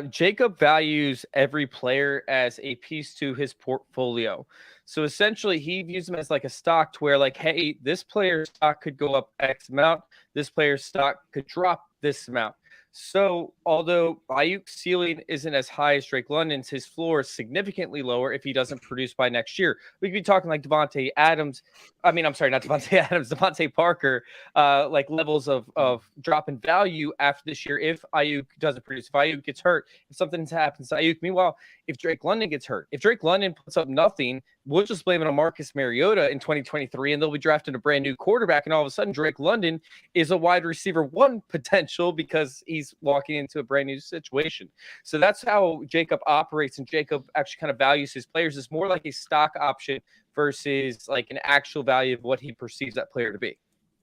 Jacob values every player as a piece to his portfolio. So essentially he views them as like a stock to where like, hey, this player's stock could go up X amount. This player's stock could drop this amount. So although Ayuk's ceiling isn't as high as Drake London's, his floor is significantly lower if he doesn't produce by next year. We could be talking like Devontae Parker, like levels of drop in value after this year if Ayuk doesn't produce. If Ayuk gets hurt, if something happens to Ayuk. Meanwhile, if Drake London gets hurt, if Drake London puts up nothing, we'll just blame it on Marcus Mariota in 2023, and they'll be drafting a brand new quarterback, and all of a sudden Drake London is a wide receiver 1 potential because he's walking into a brand new situation. So that's how Jacob operates, and Jacob actually kind of values his players. It's more like a stock option versus like an actual value of what he perceives that player to be.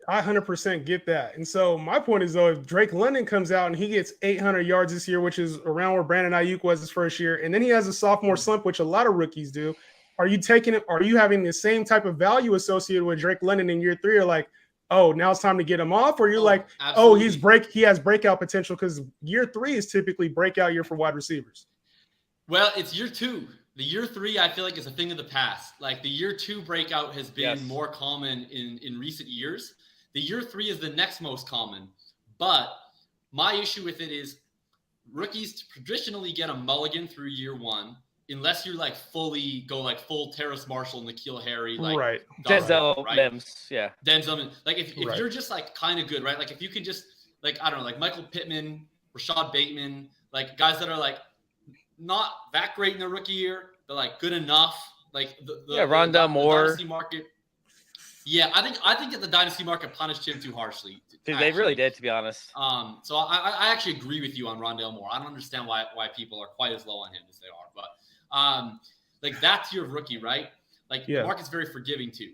I 100% get that. And so my point is, though, if Drake London comes out and he gets 800 yards this year, which is around where Brandon Ayuk was his first year, and then he has a sophomore slump, which a lot of rookies do, are you taking it? Are you having the same type of value associated with Drake London in year 3? Or like, oh, now it's time to get him off? Or you're absolutely. He has breakout potential because year 3 is typically breakout year for wide receivers. Well, it's year 2. The year 3, I feel like, is a thing of the past. Like the year 2 breakout has been more common in recent years. The year 3 is the next most common. But my issue with it is rookies traditionally get a mulligan through year 1, unless you're like fully go like full Terrace Marshall, N'Keal Harry, like right. Denzel Mims, yeah. Denzel, like if you're just like kind of good, right? Like if you could just like, I don't know, like Michael Pittman, Rashad Bateman, like guys that are like not that great in their rookie year, but like good enough. Like Rondell Moore. Dynasty market. Yeah, I think that the dynasty market punished him too harshly. Dude, they really did, to be honest. So I actually agree with you on Rondell Moore. I don't understand why people are quite as low on him as they are, but like that tier of rookie, right? Like the market's very forgiving too.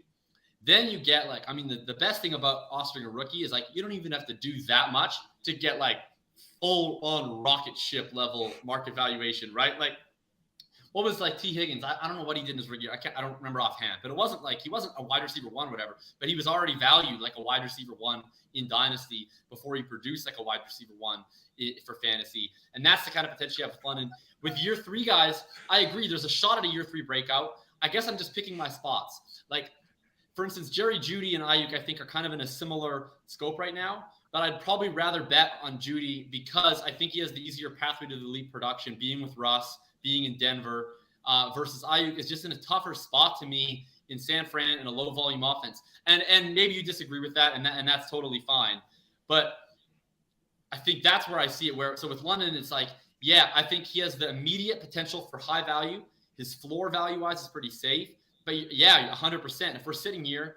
Then you get like, I mean, the best thing about fostering a rookie is like you don't even have to do that much to get like full on rocket ship level market valuation, right? Like what was like T. Higgins? I don't know what he did in his rookie year. I don't remember offhand, but it wasn't like he wasn't a wide receiver 1 or whatever, but he was already valued like a wide receiver 1 in Dynasty before he produced like a wide receiver 1 for fantasy. And that's the kind of potential you have with London. With year 3 guys, I agree. There's a shot at a year 3 breakout. I guess I'm just picking my spots. Like, for instance, Jerry Jeudy and Ayuk, I think, are kind of in a similar scope right now. But I'd probably rather bet on Jeudy because I think he has the easier pathway to the elite production, being with Russ, being in Denver, versus Ayuk is just in a tougher spot to me in San Fran in a low volume offense. And maybe you disagree with that, and that's totally fine. But I think that's where I see it. So with London, it's like, yeah, I think he has the immediate potential for high value. His floor value-wise is pretty safe. But, yeah, 100%. If we're sitting here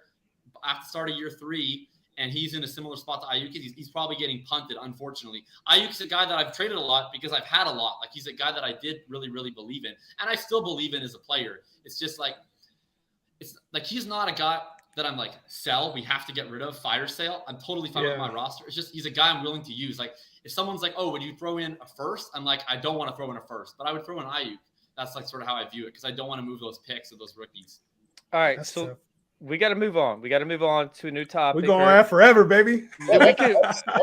after the start of year 3 and he's in a similar spot to Ayuk, he's probably getting punted, unfortunately. Ayuk's a guy that I've traded a lot because I've had a lot. Like, he's a guy that I did really, really believe in. And I still believe in as a player. It's just like he's not a guy that I'm like, sell, we have to get rid of, fire sale. I'm totally fine with my roster. It's just he's a guy I'm willing to use. Like, if someone's like, oh, would you throw in a first? I'm like, I don't want to throw in a first, but I would throw in Ayuk. That's like sort of how I view it because I don't want to move those picks of those rookies. All right, That's so tough. we got to move on. We got to move on to a new topic. We're going on forever, baby. We could,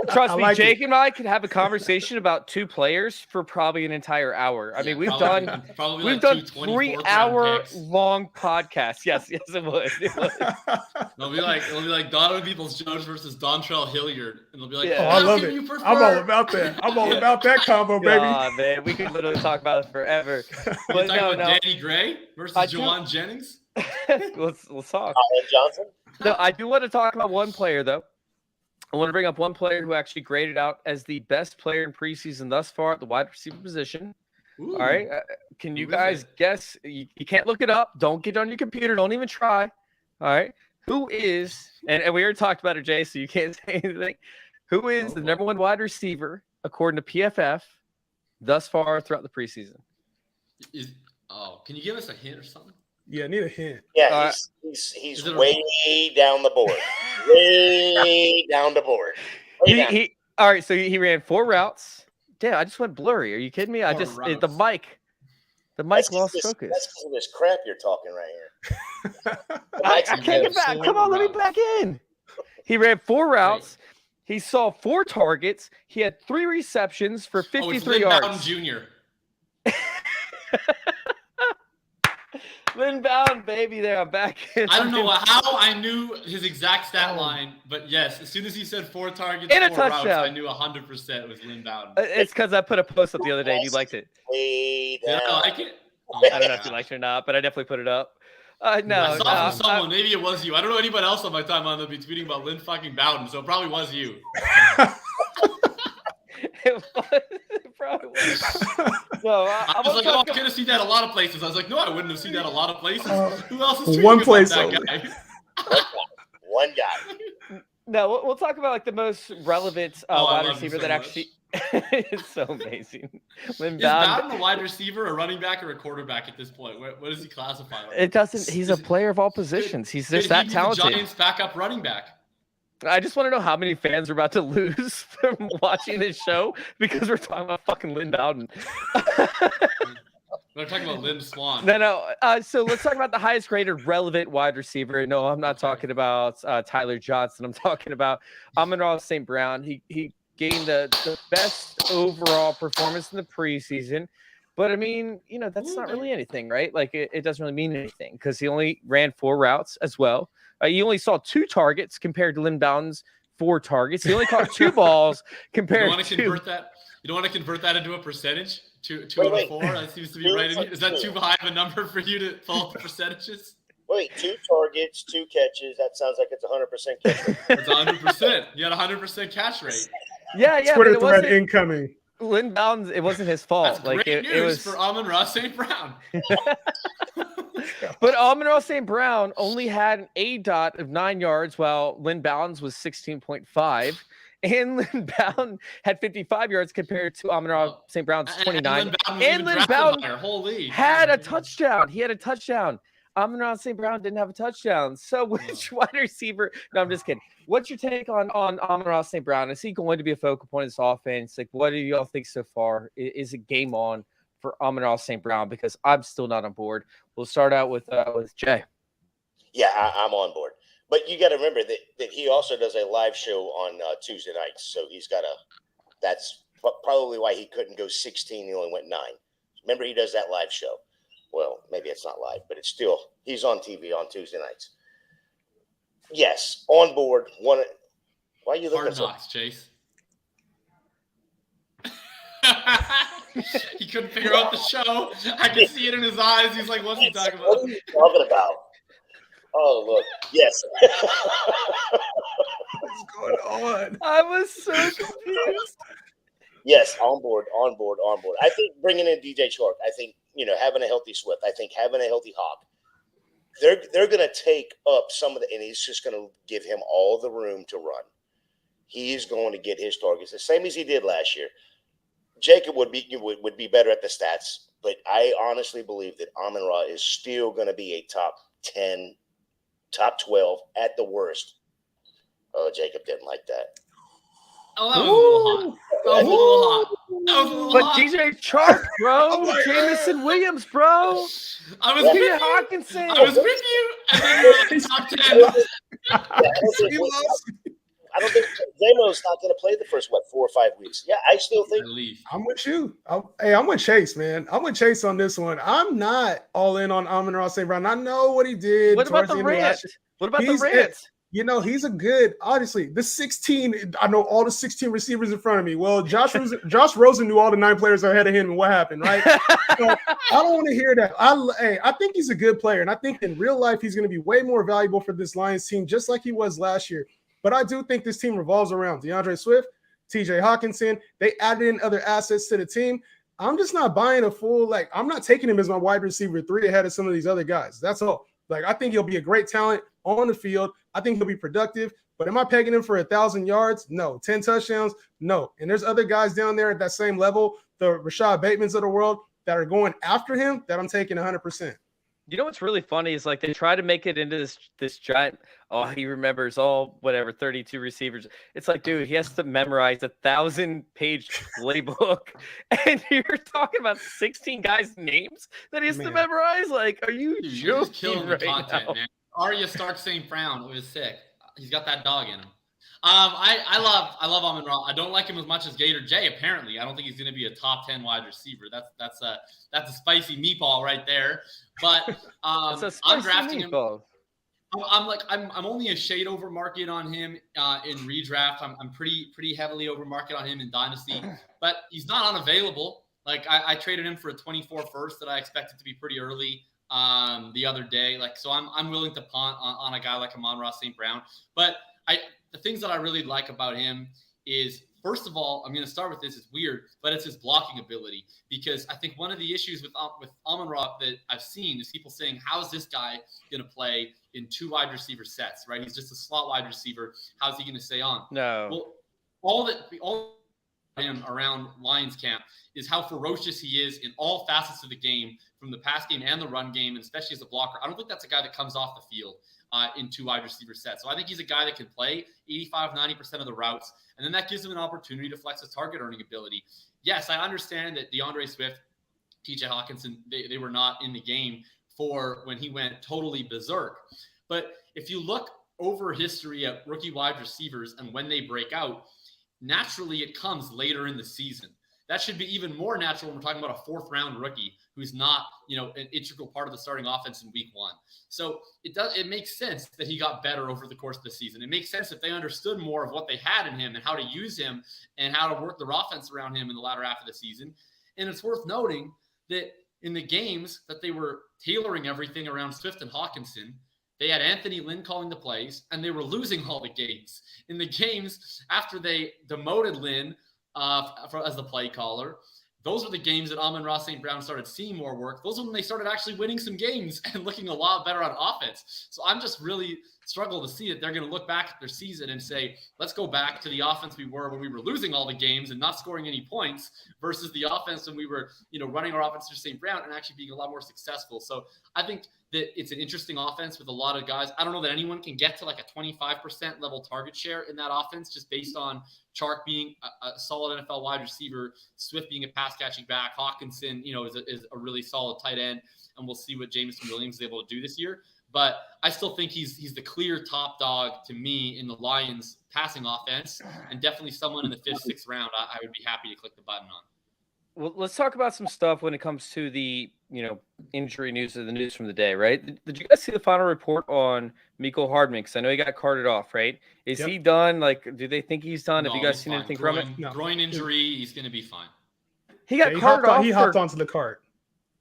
trust I me, like Jake and I could have a conversation about 2 players for probably an entire hour. I mean, we've done 3-hour-long podcasts. Yes, it would. It'll be like Donovan Peoples-Jones versus Dontrell Hilliard, and they'll be like, Oh, I love it. I'm all about that. I'm all about that combo, baby. Man, we could literally talk about it forever. But no. Danny Gray versus Jawan Jennings. Let's talk. Colin Johnson. No, I do want to talk about one player though. I want to bring up one player who actually graded out as the best player in preseason thus far at the wide receiver position. Ooh. All right, can you guys guess? You can't look it up. Don't get on your computer. Don't even try. All right, who is? And we already talked about it, Jay. So you can't say anything. Who is the number 1 wide receiver according to PFF thus far throughout the preseason? Can you give us a hint or something? Yeah, I need a hint. Yeah, he's way down the board. Way down the board. All right, so he ran 4 routes. Damn, I just went blurry. Are you kidding me? The mic lost focus. That's because of this crap you're talking right here. I can't get back. Come on, let me back in. He ran 4 routes. He saw 4 targets. He had 3 receptions for 53 yards. Bowden Jr. Lynn Bowden, baby, there. I'm back in. I don't know how I knew his exact stat line, but yes, as soon as he said 4 targets and a 4 touchdown, routes, I knew 100% it was Lynn Bowden. It's because I put a post up the other day and you liked it. Way Did down. I like it? I don't know if you liked it or not, but I definitely put it up. I saw from someone. Maybe it was you. I don't know anybody else on my timeline that'll be tweeting about Lynn fucking Bowden, so it probably was you. It probably was. No, I was like, I could have seen that a lot of places. I was like, no, I wouldn't have seen that a lot of places. Who else is tweeting one about place that only. guy? One guy. No, we'll talk about like the most relevant wide I receiver love that him so actually is so amazing. Lynn Is Bowden, Bowden a wide receiver, a running back, or a quarterback at this point? What does he classify? it doesn't. He's a player of all positions. He's just that talented. The Giants' backup running back. I just want to know how many fans are about to lose from watching this show because we're talking about fucking Lynn Bowden. We're talking about Lynn Swan. No. So let's talk about the highest rated relevant wide receiver. No, I'm not talking about Tyler Johnson. I'm talking about Amon-Ra St. Brown. He gained the best overall performance in the preseason. But I mean, that's not really anything, right? Like it doesn't really mean anything because he only ran 4 routes as well. He only saw 2 targets compared to Lynn Bowden's 4 targets. He only caught 2 balls compared You don't want to convert that into a percentage? 2 out of 4? That seems to be right. Is that too high of a number for you to pull up the percentages? Wait, 2 targets, 2 catches. That sounds like it's 100% catch rate. It's 100%. You had 100% catch rate. Yeah. Twitter thread incoming. Lynn Bowden, it wasn't his fault. That's like great news it was for Amon-Ra St. Brown. But Amon-Ra St. Brown only had an ADOT of 9 yards, while Lynn Bowden's was 16.5. And Lynn Bowden had 55 yards compared to Amon-Ra St. Brown's 29. And Lynn Bowden had a touchdown. He had a touchdown. Amon-Ra St. Brown didn't have a touchdown. So which wide receiver? No, I'm just kidding. What's your take on Amon-Ra St. Brown? Is he going to be a focal point of this offense? Like, what do y'all think so far? Is it game on for Amon-Ra St. Brown? Because I'm still not on board. We'll start out with Jay. Yeah, I'm on board. But you got to remember that he also does a live show on Tuesday nights. So he's got that's probably why he couldn't go 16. He only went 9. Remember, he does that live show. Well, maybe it's not live, but it's still, he's on TV on Tuesday nights. Yes, on board. Why are you looking Hard Knocks, Chase? He couldn't figure out the show. I can see it in his eyes. He's like, what's he talking about? What are you talking about? Oh, look. Yes. What's going on? I was so confused. Yes, on board. I think bringing in DJ Chark, I think, having a healthy Swift, I think having a healthy Hawk, they're going to take up some of and he's just going to give him all the room to run. He's going to get his targets the same as he did last year. Jacob would be better at the stats, but I honestly believe that Amon-Ra is still going to be a top 10, top 12 at the worst. Oh, Jacob didn't like that. Oh, that was a little hot. That was a little hot. But DJ Chark, bro. Jamison Williams, bro. I was with you. Hawkinson. I was with you. And then you were like top 10. I don't think Zamo's not going to play the first 4 or 5 weeks. Yeah, I still think I'm with you. I'm with Chase, man. I'm with Chase on this one. I'm not all in on Amon-Ra St. Brown. I know what he did. What about the rant? What about the rant? He's a good, honestly, the 16, I know all the 16 receivers in front of me. Well, Josh Rosen knew all the 9 players ahead of him and what happened, right? So I don't want to hear that. I think he's a good player, and I think in real life he's going to be way more valuable for this Lions team, just like he was last year. But I do think this team revolves around DeAndre Swift, TJ Hawkinson. They added in other assets to the team. I'm just not buying a full, I'm not taking him as my wide receiver 3 ahead of some of these other guys. That's all. I think he'll be a great talent on the field. I think he'll be productive. But am I pegging him for 1,000 yards? No. 10 touchdowns? No. And there's other guys down there at that same level, the Rashad Batemans of the world, that are going after him that I'm taking 100%. You know what's really funny is they try to make it into this giant. Oh, he remembers all 32 receivers. It's like, dude, he has to memorize 1,000-page playbook, and you're talking about 16 guys' names that he has to memorize. Are you just killing right the content, now? man? Arya Stark St. Brown was sick. He's got that dog in him. I love Amon-Ra. I don't like him as much as Gator J. Apparently, I don't think he's going to be a top 10 wide receiver. That's a spicy meatball right there. But I'm drafting him. I'm only a shade over market on him in redraft. I'm pretty heavily over market on him in dynasty, but he's not unavailable. I traded him for a 24 first that I expected to be pretty early the other day. So I'm willing to punt on a guy like Amon-Ra St. Brown. But the things that I really like about him is, first of all, I'm going to start with this. It's weird, but it's his blocking ability, because I think one of the issues with Amon-Ra that I've seen is people saying, how is this guy going to play in 2 wide receiver sets, right? He's just a slot wide receiver. How's he going to stay on? No. Well, all him around Lions camp is how ferocious he is in all facets of the game, from the pass game and the run game, and especially as a blocker. I don't think that's a guy that comes off the field in 2 wide receiver sets. So I think he's a guy that can play 85-90% of the routes, and then that gives him an opportunity to flex his target earning ability. Yes, I understand that DeAndre Swift, TJ Hawkinson, they were not in the game for when he went totally berserk. But if you look over history at rookie wide receivers and when they break out, naturally it comes later in the season. That should be even more natural when we're talking about a 4th-round rookie who's not, an integral part of the starting offense in week 1. So it makes sense that he got better over the course of the season. It makes sense if they understood more of what they had in him and how to use him and how to work their offense around him in the latter half of the season. And it's worth noting that in the games that they were tailoring everything around Swift and Hawkinson, they had Anthony Lynn calling the plays, and they were losing all the games. In the games after they demoted Lynn as the play caller, those are the games that Amon-Ra St. Brown started seeing more work. Those are when they started actually winning some games and looking a lot better on offense. So I'm just really struggle to see that they're going to look back at their season and say, let's go back to the offense we were when we were losing all the games and not scoring any points, versus the offense when we were, running our offense through St. Brown and actually being a lot more successful. So I think that it's an interesting offense with a lot of guys. I don't know that anyone can get to a 25% level target share in that offense, just based on Chark being a solid NFL wide receiver, Swift being a pass catching back, Hawkinson, is a really solid tight end, and we'll see what Jamison Williams is able to do this year. But I still think he's the clear top dog to me in the Lions passing offense, and definitely someone in the 5th, 6th round I would be happy to click the button on. Well, let's talk about some stuff when it comes to the, injury news or the news from the day, right? Did you guys see the final report on Mecole Hardman? Because I know he got carted off, right? Is he done? Do they think he's done? No, have you guys seen anything from it? No. Groin injury, he's going to be fine. He got carted off. He hopped onto the cart.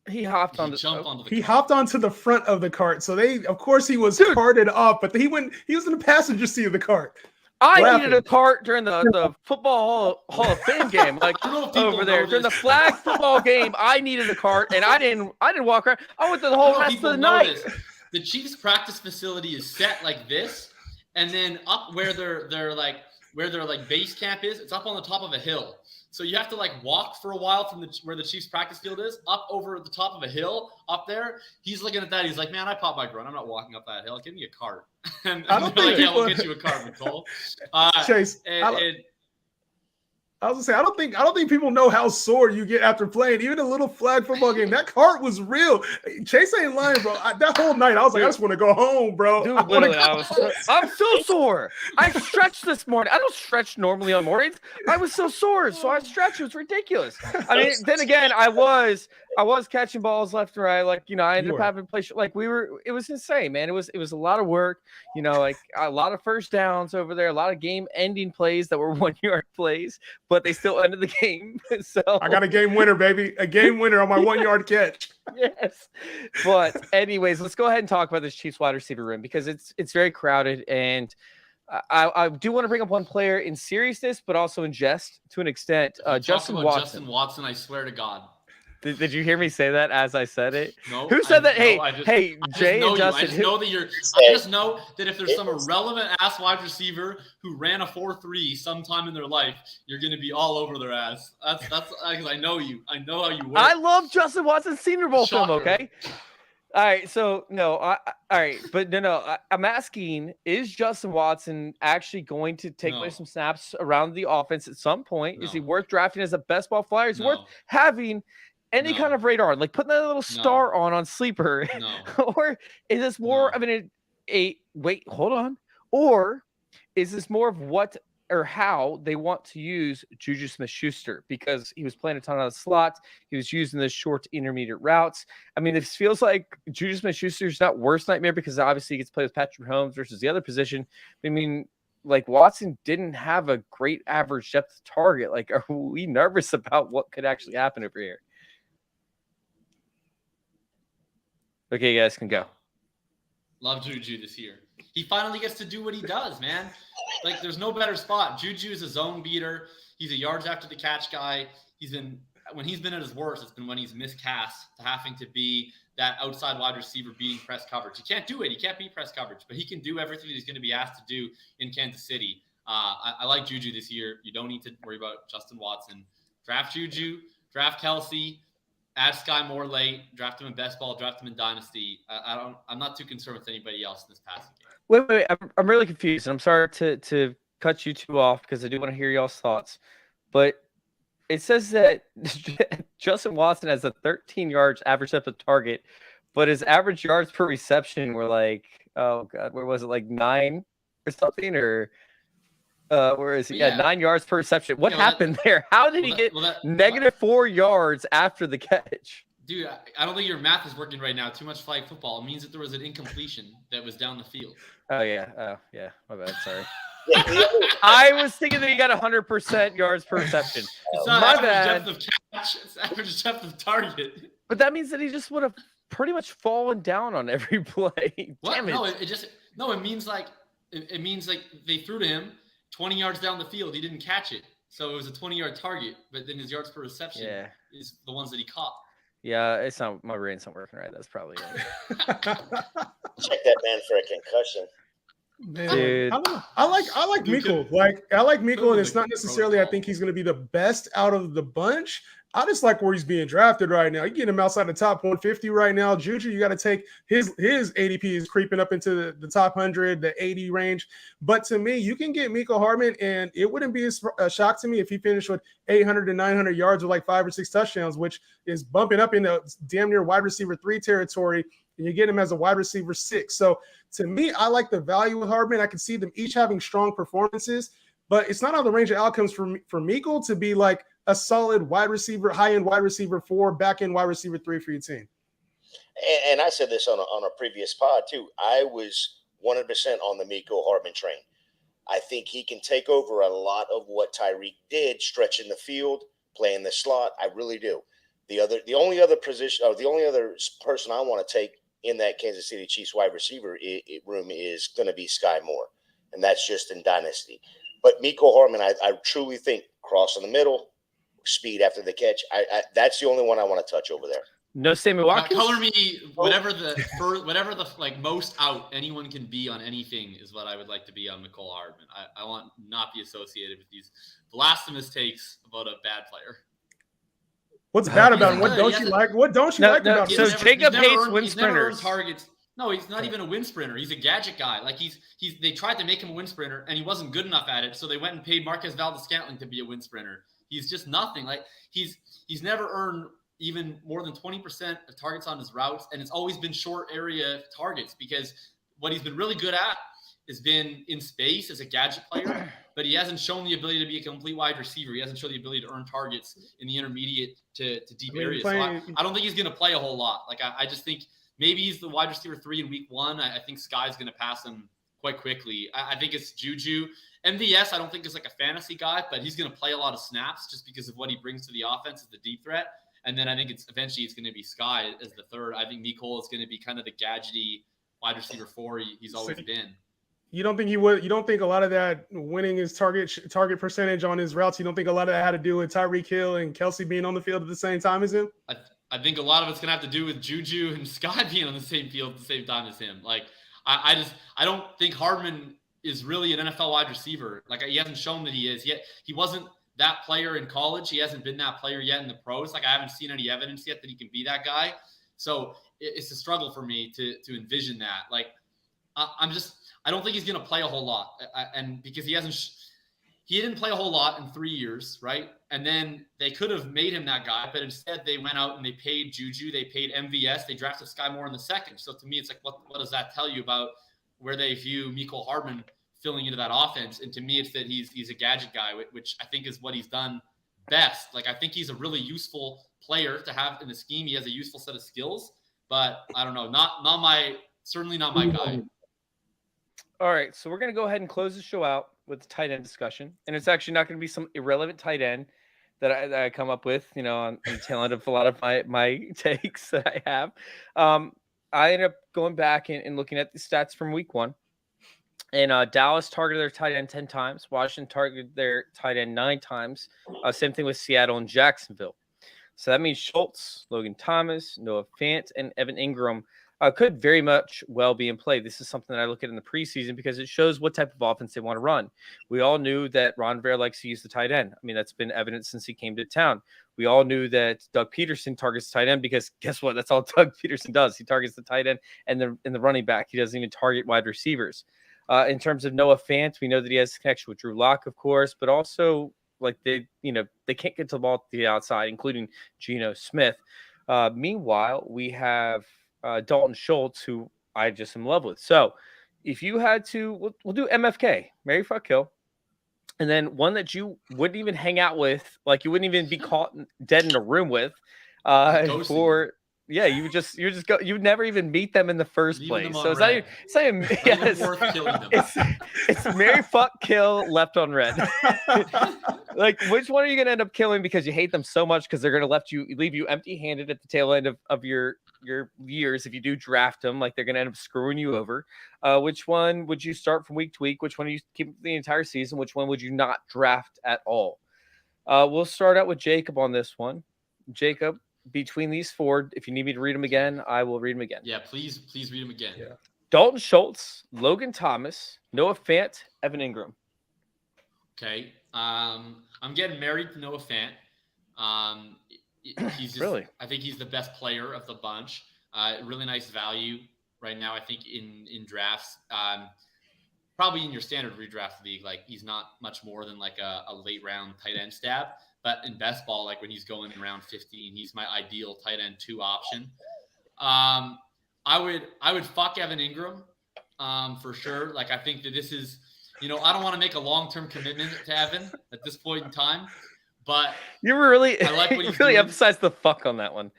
He hopped onto the front of the cart. So of course he was carted off, but he was in the passenger seat of the cart. I needed a cart during the football Hall of Fame game, like over there during the flag football game. I needed a cart, and I didn't walk around. I went through the whole rest of the night. The Chiefs practice facility is set like this, and then up where their base camp is, it's up on the top of a hill. So you have to like walk for a while from where the Chiefs practice field is up over the top of a hill up there. He's looking at that. He's like, man, I popped my groin. I'm not walking up that hill. Give me a cart. And I don't think yeah, we'll get you a cart, Nicole. Chase, I was gonna say, I don't think people know how sore you get after playing even a little flag football game. That cart was real. Chase ain't lying, bro. That whole night, I was like, I just want to go home, bro. Dude, I'm so sore. I stretched this morning. I don't stretch normally on mornings. I was so sore, so I stretched. It was ridiculous. I mean, then again, I was catching balls left and right. Like, I ended up having to play. Like it was insane, man. It was a lot of work. Like a lot of first downs over there, a lot of game-ending plays that were 1-yard plays. But they still ended the game. So I got a game winner, baby. A game winner on my 1-yard catch. Yes. But anyways, let's go ahead and talk about this Chiefs wide receiver room because it's very crowded. And I do want to bring up one player in seriousness, but also in jest to an extent. Justin Watson. Justin Watson, I swear to God. Did you hear me say that as I said it? No. Who said that? Jay and Justin. I just know that if there's some irrelevant ass wide receiver who ran a 4.3 sometime in their life, you're going to be all over their ass. That's because I know you. I know how you work. I love Justin Watson's Senior Bowl film. Okay. All right. So no. All right. But no. I'm asking: is Justin Watson actually going to take away some snaps around the offense at some point? Is he worth drafting as a best ball flyer? Is he worth having any kind of radar, like putting that little star on Sleeper? Or is this more of wait, hold on. Or is this more of what or how they want to use Juju Smith-Schuster? Because he was playing a ton of the slot. He was using the short to intermediate routes. I mean, this feels like Juju Smith-Schuster's not worst nightmare because obviously he gets to play with Patrick Mahomes versus the other position. I mean, like Watson didn't have a great average depth target. Like, are we nervous about what could actually happen over here? Okay, you guys can go. Love Juju this year. He finally gets to do what he does, man. Like, there's no better spot. Juju is a zone beater. He's a yards after the catch guy. When he's been at his worst, it's been when he's miscast to having to be that outside wide receiver beating press coverage. He can't do it. He can't beat press coverage, but he can do everything he's going to be asked to do in Kansas City. I like Juju this year. You don't need to worry about Justin Watson. Draft Juju, draft Kelsey. Add Sky Moore late, draft him in best ball, draft him in dynasty. I'm not too concerned with anybody else in this passing game. Wait. I'm really confused, and I'm sorry to cut you two off because I do want to hear y'all's thoughts. But it says that Justin Watson has a 13 yards average depth of target, but his average yards per reception were like, oh god, where was it, like 9 or something, or where is he? 9 yards per reception. What happened there? How did he get negative 4 yards after the catch? Dude, I don't think your math is working right now. Too much flag football. It means that there was an incompletion that was down the field. Oh, yeah. My bad. Sorry. I was thinking that he got 100% yards per reception. It's not average depth of catch. It's average depth of target. But that means that he just would have pretty much fallen down on every play. What? Damn it. It means like they threw to him 20 yards down the field. He didn't catch it. So it was a 20-yard target, but then his yards per reception is the ones that he caught. Yeah, it's not, my brain's not working right. That's probably it. Check that man for a concussion. Man, dude. I like Miko. I like Miko, and it's not necessarily I think he's going to be the best out of the bunch. I just like where he's being drafted right now. You get him outside the top 150 right now. Juju, you got to take his ADP is creeping up into the top 100, the 80 range. But to me, you can get Miko Hardman, and it wouldn't be a shock to me if he finished with 800 to 900 yards with like 5 or 6 touchdowns, which is bumping up into damn near wide receiver 3 territory. And you get him as a wide receiver 6. So to me, I like the value with Hardman. I can see them each having strong performances, but it's not on the range of outcomes for Miko to be like a solid wide receiver, high-end wide receiver 4, back-end wide receiver 3 for your team. And I said this on a previous pod too. I was 100% on the Miko Hardman train. I think he can take over a lot of what Tyreek did, stretching the field, playing the slot. I really do. The only other position, or the only other person I want to take in that Kansas City Chiefs wide receiver room is going to be Sky Moore. and that's just in Dynasty. But Mecole Hardman, I truly think cross in the middle, speed after the catch. That's the only one I want to touch over there. No Sammy Watkins? Color me whatever the like most out anyone can be on anything is what I would like to be on Mecole Hardman. I want not be associated with these blasphemous takes about a bad player. What's bad about him? What don't you like? What don't you like about him? So Jacob hates wind sprinters. Targets. No, he's not even a wind sprinter. He's a gadget guy. Like they tried to make him a wind sprinter and he wasn't good enough at it. So they went and paid Marquez Valdes-Scantling to be a wind sprinter. He's just nothing. Like he's never earned even more than 20% of targets on his routes. And it's always been short area targets because what he's been really good at has been in space as a gadget player, but he hasn't shown the ability to be a complete wide receiver. He hasn't shown the ability to earn targets in the intermediate to deep areas. So I don't think he's going to play a whole lot. Like I just think maybe he's the wide receiver 3 in week 1. I think Sky's going to pass him quite quickly. I think it's Juju. MVS, I don't think is like a fantasy guy, but he's going to play a lot of snaps just because of what he brings to the offense as the deep threat. And then I think eventually it's going to be Sky as the 3rd. I think Mecole is going to be kind of the gadgety wide receiver 4 he's always been. You don't think he would? You don't think a lot of that winning his target percentage on his routes? You don't think a lot of that had to do with Tyreek Hill and Kelsey being on the field at the same time as him? I think a lot of it's going to have to do with Juju and Scott being on the same field at the same time as him. Like I don't think Hardman is really an NFL wide receiver. Like he hasn't shown that he is yet. He wasn't that player in college. He hasn't been that player yet in the pros. Like I haven't seen any evidence yet that he can be that guy. So it's a struggle for me to envision that. Like I don't think he's going to play a whole lot. And because he didn't play a whole lot in 3 years, right? And then they could have made him that guy, but instead they went out and they paid Juju, they paid MVS, they drafted Sky Moore in the 2nd. So to me, it's like, what does that tell you about where they view Mecole Hardman filling into that offense? And to me, it's that he's a gadget guy, which I think is what he's done best. Like I think he's a really useful player to have in the scheme. He has a useful set of skills, but I don't know, certainly not my guy. All right, so we're going to go ahead and close the show out with the tight end discussion. And it's actually not going to be some irrelevant tight end that I come up with, on the tail end of a lot of my takes that I have. I ended up going back and looking at the stats from week 1. And Dallas targeted their tight end 10 times. Washington targeted their tight end 9 times. Same thing with Seattle and Jacksonville. So that means Schultz, Logan Thomas, Noah Fant, and Evan Ingram could very much well be in play. This is something that I look at in the preseason because it shows what type of offense they want to run. We all knew that Ron Rivera likes to use the tight end. I mean, that's been evident since he came to town. We all knew that Doug Peterson targets tight end because guess what? That's all Doug Peterson does. He targets the tight end and the running back. He doesn't even target wide receivers. In terms of Noah Fant, we know that he has a connection with Drew Lock, of course, but also like they can't get the ball to the outside, including Geno Smith. Meanwhile, we have Dalton Schultz, who I just am in love with. So if you had to, we'll do MFK, Mary Fuck Kill, and then one that you wouldn't even hang out with, like you wouldn't even be caught dead in a room with, you would just go. You would never even meet them in the first place. So it's not even worth killing them. It's Mary Fuck Kill left on red. Like, which one are you going to end up killing because you hate them so much because they're going to leave you empty-handed at the tail end of your years if you do draft them? Like, they're going to end up screwing you over. Which one would you start from week to week? Which one do you keep the entire season? Which one would you not draft at all? We'll start out with Jacob on this one. Jacob, between these 4, if you need me to read them again, I will read them again. Yeah, please read them again. Yeah. Dalton Schultz, Logan Thomas, Noah Fant, Evan Ingram. Okay. I'm getting married to Noah Fant. He's just, really? I think he's the best player of the bunch. Really nice value right now, I think, in drafts. Probably in your standard redraft league, like he's not much more than like a late round tight end stab. But in best ball, like when he's going in round 15, he's my ideal tight end 2 option. I would fuck Evan Ingram for sure. Like I think that this is, I don't want to make a long-term commitment to Evan at this point in time, but you were really, I like what he's really doing. Emphasized the fuck on that one.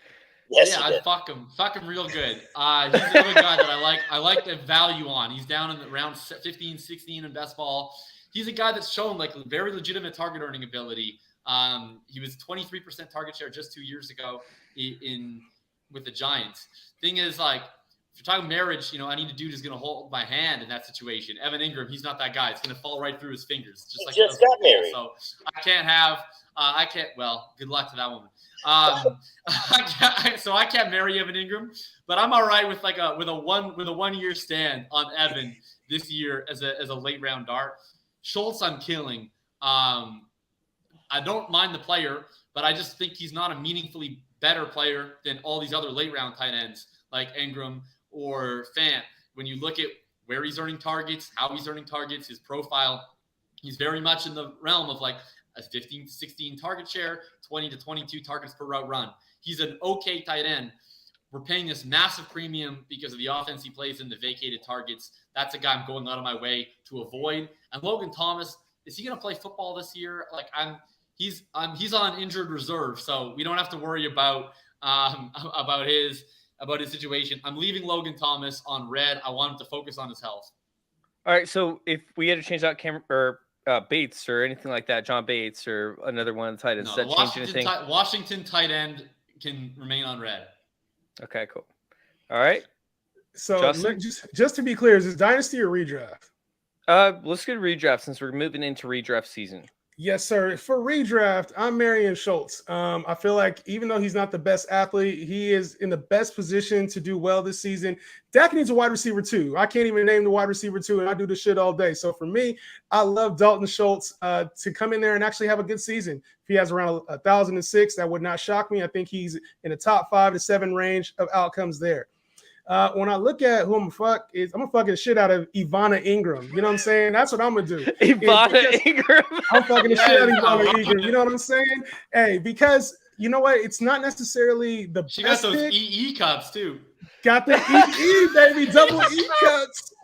Yes, yeah, I'd fuck him real good. He's another guy that I like the value on. He's down in the round 15, 16 in best ball. He's a guy that's shown like very legitimate target earning ability. He was 23% target share just 2 years ago with the Giants. Thing is, like, you're talking marriage, I need a dude who's going to hold my hand in that situation. Evan Ingram, he's not that guy. It's going to fall right through his fingers. Just he just got married. So I can't have well, good luck to that woman. So I can't marry Evan Ingram, but I'm all right with with a 1 year stand on Evan this year as a late round dart. Schultz, I'm killing. I don't mind the player, but I just think he's not a meaningfully better player than all these other late round tight ends like Ingram or Fant. When you look at where he's earning targets, how he's earning targets, his profile, he's very much in the realm of like a 15 to 16 target share, 20 to 22 targets per route run. He's an okay tight end. We're paying this massive premium because of the offense he plays in, the vacated targets. That's a guy I'm going out of my way to avoid. And Logan Thomas, is he going to play football this year? He's on injured reserve, so we don't have to worry about his situation. I'm leaving Logan Thomas on red. I want him to focus on his health. All right, so if we had to change out Bates or anything like that, John Bates or another one of the tight ends, No, does that change anything? Washington tight end can remain on red. Okay, cool. All right. So just to be clear, is this dynasty or redraft? Let's get a redraft since we're moving into redraft season. Yes, sir. For redraft, I'm marrying Schultz. I feel like even though he's not the best athlete, he is in the best position to do well this season. Dak needs a wide receiver too. I can't even name the wide receiver two, and I do this shit all day. So for me, I love Dalton Schultz to come in there and actually have a good season. If he has around 1,006, that would not shock me. I think he's in the top 5 to 7 range of outcomes there. When I look at who I'm gonna fuck the shit out of Ivana Ingram. You know what I'm saying? That's what I'm gonna do. Ivana Ingram. I'm fucking the shit out of Ivana Ingram. You know what I'm saying? Hey, because you know what? It's not necessarily the She best got those pick. EE cups too. Got the EE, baby, double E cuts.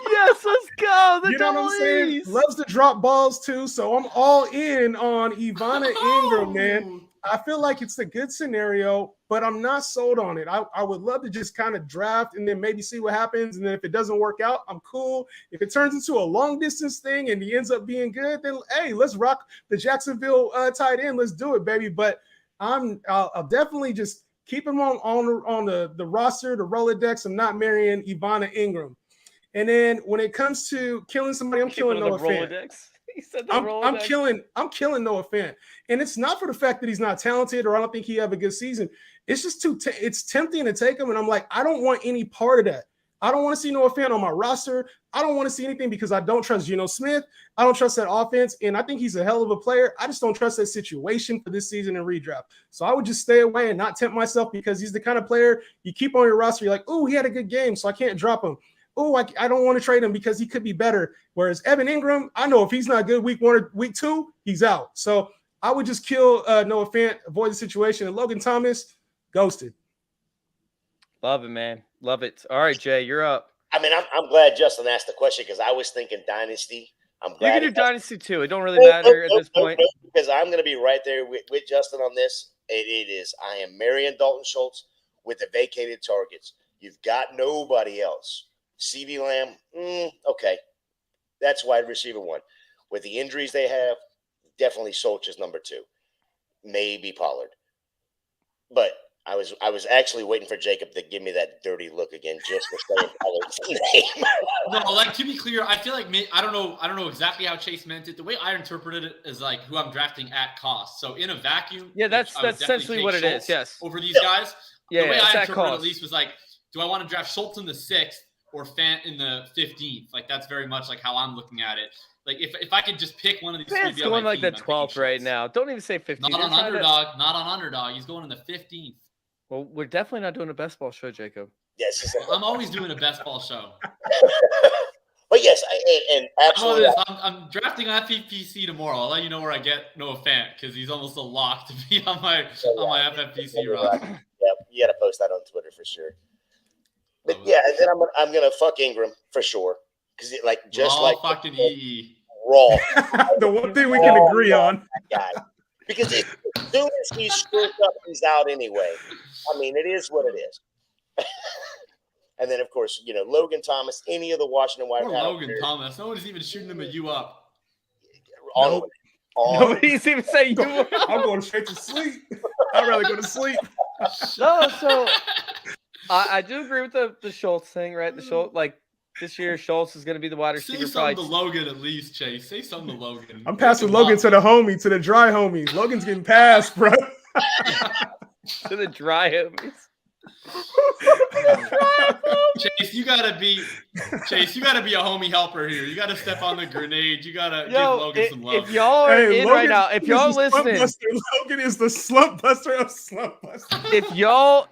Yes, let's go. The You know what I'm saying? E's. Loves to drop balls too. So I'm all in on Ivana Ingram, man. I feel like it's a good scenario, but I'm not sold on it. I would love to just kind of draft and then maybe see what happens. And then if it doesn't work out, I'm cool. If it turns into a long distance thing and he ends up being good, then hey, let's rock the Jacksonville tight end. Let's do it, baby. But I'll definitely just keep him on the roster, the Rolodex. I'm not marrying Ivana Ingram. And then when it comes to killing somebody, I'm killing Noah Fant. I'm killing Noah Fant. And it's not for the fact that he's not talented or I don't think he have a good season. It's just it's tempting to take him. And I'm like, I don't want any part of that. I don't want to see Noah Fant on my roster. I don't want to see anything because I don't trust Geno Smith. I don't trust that offense. And I think he's a hell of a player. I just don't trust that situation for this season in redraft. So I would just stay away and not tempt myself because he's the kind of player you keep on your roster. You're like, oh, he had a good game, so I can't drop him. Oh, I don't want to trade him because he could be better. Whereas Evan Ingram, I know if he's not good week 1 or week 2, he's out. So I would just kill Noah Fant, avoid the situation. And Logan Thomas, ghosted. Love it, man. Love it. All right, Jay, you're up. I mean, I'm glad Justin asked the question because I was thinking dynasty. I'm glad you can do dynasty too. It don't really matter at this point. Because I'm going to be right there with Justin on this. It is. I am marrying Dalton Schultz with the vacated targets. You've got nobody else. CV Lamb, okay. That's wide receiver 1. With the injuries they have, definitely Schultz is number 2. Maybe Pollard. But I was actually waiting for Jacob to give me that dirty look again just for saying Pollard's name. No, like to be clear, I feel like I don't know exactly how Chase meant it. The way I interpreted it is like who I'm drafting at cost. So in a vacuum, yeah, that's essentially what it is. Yes, over these guys. Yeah, the way I interpreted cost. At least was like, do I want to draft Schultz in the 6th? Or Fant in the 15th. Like that's very much like how I'm looking at it. Like if I could just pick one of these three, Fant's going like the 12th right now. Don't even say 15th. Not on underdog. Not on underdog. He's going in the 15th. Well, we're definitely not doing a best ball show, Jacob. Yes, I'm always doing a best ball show. But yes, and absolutely. I'm drafting on FFPC tomorrow. I'll let you know where I get Noah Fant because he's almost a lock to be on my FFPC roster. Yeah, you got to post that on Twitter for sure. But yeah, and then I'm gonna fuck Ingram for sure because fucking EE. Raw. The one thing we can agree on. That guy. Because as soon as he's screwed up, he's out anyway. I mean, it is what it is. And then of course, Logan Thomas, any of the Washington White House. Logan Thomas. No one's even shooting him a you up. Nobody's even saying you up. I'm going straight to sleep. I'd rather go to sleep. No, so I do agree with the Schultz thing, right? The Schultz, like this year, Schultz is going to be the wide receiver. Say something to Logan at least, Chase. Say something to Logan. I'm passing Logan to the homie, to the dry homies. Logan's getting passed, bro. To the dry homies. Chase, you gotta be a homie helper here. You gotta step on the grenade. You gotta give Logan some love. If y'all are in Logan right now, if y'all listening, Logan is the slump buster of slump busters. if y'all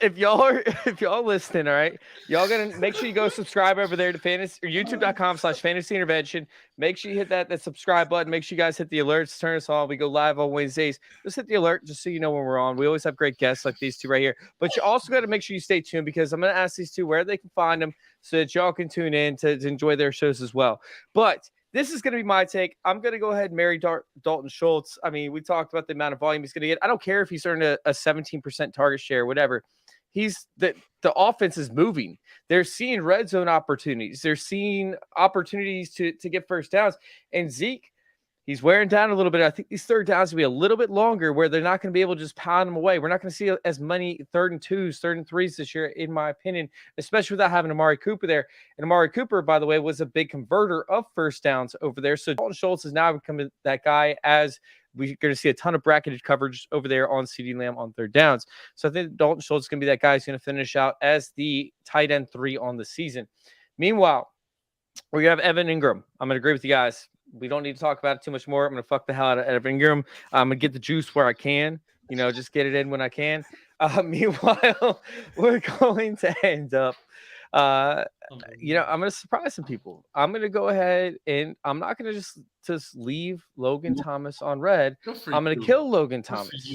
listening, all right, y'all gonna make sure you go subscribe over there to fantasy or youtube.com/fantasy intervention. Make sure you hit that subscribe button. Make sure you guys hit the alerts, turn us on. We go live on Wednesdays. Just hit the alert just so you know when we're on. We always have great guests like these two right here. But you also got to make sure you stay tuned because I'm going to ask these two where they can find them so that y'all can tune in to enjoy their shows as well. But this is going to be my take. I'm going to go ahead and marry Dalton Schultz. I mean, we talked about the amount of volume he's going to get. I don't care if he's earned a 17% target share, whatever. The offense is moving. They're seeing red zone opportunities. They're seeing opportunities to get first downs. And Zeke, he's wearing down a little bit. I think these third downs will be a little bit longer where they're not going to be able to just pound them away. We're not going to see as many 3rd and 2s, 3rd and 3s this year, in my opinion, especially without having Amari Cooper there. And Amari Cooper, by the way, was a big converter of first downs over there. So Dalton Schultz is now becoming that guy as we're going to see a ton of bracketed coverage over there on CeeDee Lamb on 3rd downs. So I think Dalton Schultz is going to be that guy who's going to finish out as the tight end 3 on the season. Meanwhile, we're going to have Evan Ingram. I'm going to agree with you guys. We don't need to talk about it too much more. I'm going to fuck the hell out of Evan Ingram. I'm going to get the juice where I can, just get it in when I can. Meanwhile, we're going to end up, I'm going to surprise some people. I'm going to go ahead and I'm not going to just leave Logan Thomas on red. I'm going to kill Logan Thomas.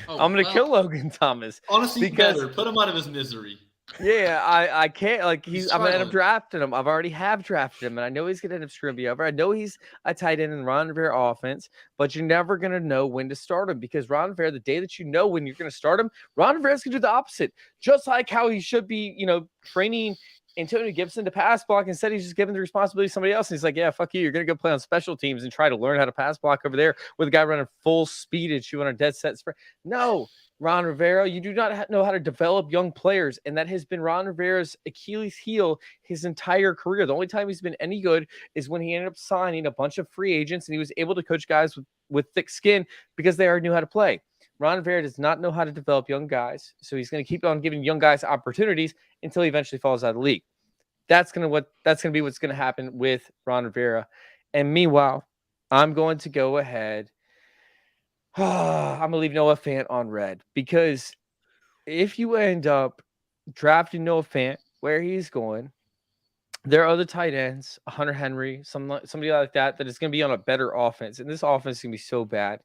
I'm going to kill Logan Thomas. Honestly, better. Put him out of his misery. Yeah, I can't. Like I'm gonna end up drafting him. I've already have drafted him, and I know he's gonna end up screwing me over. I know he's a tight end in Ron Rivera offense, but you're never gonna know when to start him because Ron Rivera, the day that you know when you're gonna start him, Ron Rivera's gonna do the opposite, just like how he should be, training Antonio Gibson to pass block. Instead, he's just giving the responsibility to somebody else. And he's like, yeah, fuck you. You're going to go play on special teams and try to learn how to pass block over there with a guy running full speed and shooting on a dead set spread. No, Ron Rivera, you do not know how to develop young players. And that has been Ron Rivera's Achilles heel his entire career. The only time he's been any good is when he ended up signing a bunch of free agents and he was able to coach guys with thick skin because they already knew how to play. Ron Rivera does not know how to develop young guys, so he's going to keep on giving young guys opportunities until he eventually falls out of the league. That's going to be what's going to happen with Ron Rivera. And meanwhile, I'm going to go ahead. I'm going to leave Noah Fant on red because if you end up drafting Noah Fant where he's going, there are other tight ends, Hunter Henry, somebody like that is going to be on a better offense, and this offense is going to be so bad.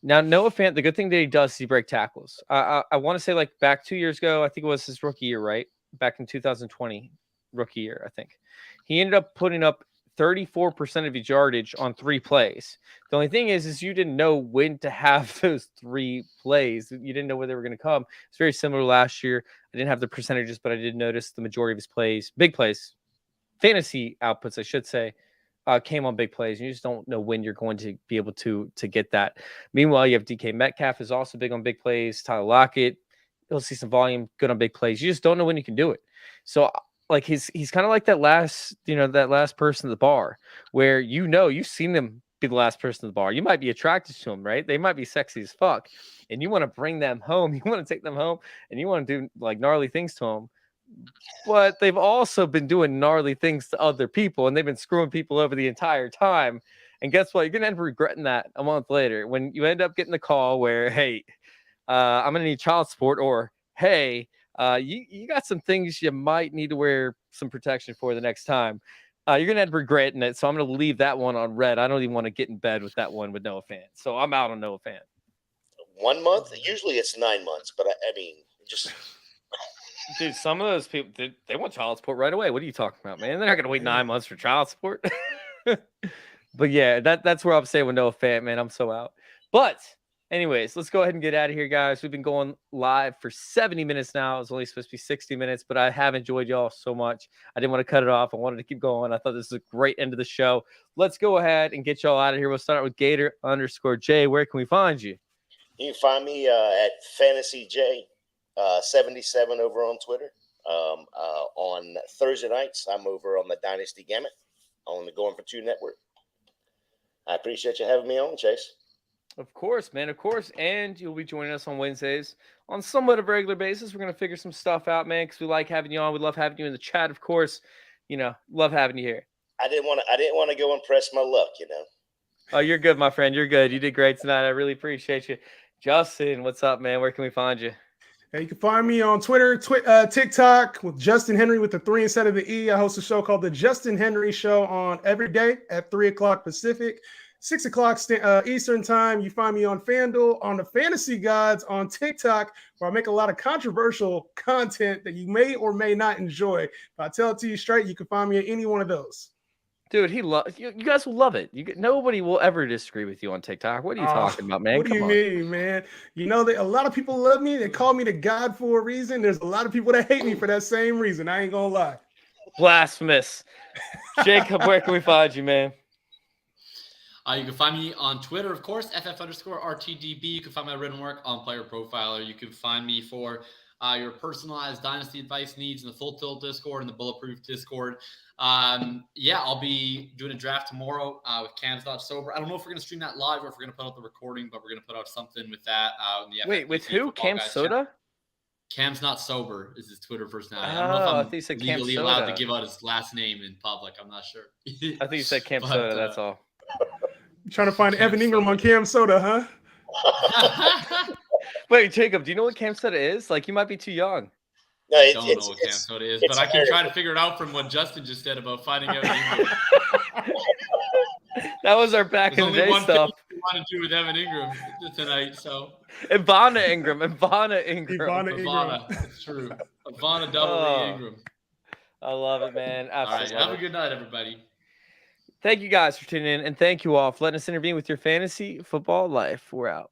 Now, Noah Fant, the good thing that he does is he breaks tackles. I want to say like back 2 years ago, I think it was his rookie year, right? Back in 2020, rookie year, I think. He ended up putting up 34% of his yardage on 3 plays. The only thing is you didn't know when to have those 3 plays. You didn't know where they were going to come. It's very similar to last year. I didn't have the percentages, but I did notice the majority of his plays, big plays, fantasy outputs, I should say, came on big plays. You just don't know when you're going to be able to get that. Meanwhile, you have DK Metcalf is also big on big plays. Tyler Lockett, you'll see some volume, good on big plays. You just don't know when you can do it. So like he's kind of like that last person at the bar where you've seen them be the last person at the bar. You might be attracted to them, right? They might be sexy as fuck. And you want to bring them home. You want to take them home and you want to do like gnarly things to them. But they've also been doing gnarly things to other people, and they've been screwing people over the entire time. And guess what? You're going to end up regretting that a month later when you end up getting the call where, hey, I'm going to need child support, or, hey, you got some things you might need to wear some protection for the next time. You're going to end up regretting it, so I'm going to leave that one on red. I don't even want to get in bed with that one with Noah Fant. So I'm out on Noah Fant. 1 month? Usually it's 9 months, but I mean, just... Dude, some of those people, they want child support right away. What are you talking about, man? They're not going to wait 9 months for child support. But yeah, that's where I'm saying with Noah Fant, man. I'm so out. But anyways, let's go ahead and get out of here, guys. We've been going live for 70 minutes now. It's only supposed to be 60 minutes, but I have enjoyed y'all so much. I didn't want to cut it off. I wanted to keep going. I thought this was a great end of the show. Let's go ahead and get y'all out of here. We'll start with Gator_J. Where can we find you? You can find me at FantasyJ. 77 over on Twitter. On Thursday nights, I'm over on the Dynasty Gamut on the Going for Two Network. I appreciate you having me on, Chase. Of course, man. Of course. And you'll be joining us on Wednesdays on somewhat of a regular basis. We're going to figure some stuff out, man, because we like having you on. We love having you in the chat, of course. Love having you here. I didn't want to go and press my luck, Oh, you're good, my friend. You're good. You did great tonight. I really appreciate you. Justin, what's up, man? Where can we find you? Hey, you can find me on Twitter, TikTok with Justin Henry with the 3 instead of the E. I host a show called The Justin Henry Show on every day at 3 o'clock Pacific, 6 o'clock Eastern time. You find me on FanDuel, on the Fantasy Gods on TikTok, where I make a lot of controversial content that you may or may not enjoy. If I tell it to you straight, you can find me at any one of those. Dude, you guys will love it. Nobody will ever disagree with you on TikTok. What are you talking about, man? What do you mean, man? A lot of people love me. They call me the God for a reason. There's a lot of people that hate me for that same reason. I ain't gonna lie. Blasphemous. Jacob, where can we find you, man? You can find me on Twitter, of course, FF_RTDB. You can find my written work on Player Profiler. You can find me for your personalized dynasty advice needs in the Full Tilt Discord and the Bulletproof Discord. I'll be doing a draft tomorrow with Cam's Not Sober. I don't know if we're going to stream that live or if we're going to put out the recording, but we're going to put out something with that. Wait, with who? Cam Soda? Cam's Not Sober is his Twitter personality. I don't know I if think you said I'm legally Cam allowed Soda. to give out his last name in public. I'm not sure. I think you said Cam Soda, that's all. You're trying to find Evan Ingram on Cam Soda, huh? Wait, Jacob, do you know what Cam Soda is? Like, you might be too young. No, I don't know what Cam Soda is, but I can try to figure it out from what Justin just said about finding out Ingram. That was our back in the day stuff. We want to do with Evan Ingram tonight, so Ivana Ingram. It's true. Ivana double Ingram. I love it, man. Absolutely. All right, have a good night, everybody. Thank you guys for tuning in, and thank you all for letting us intervene with your fantasy football life. We're out.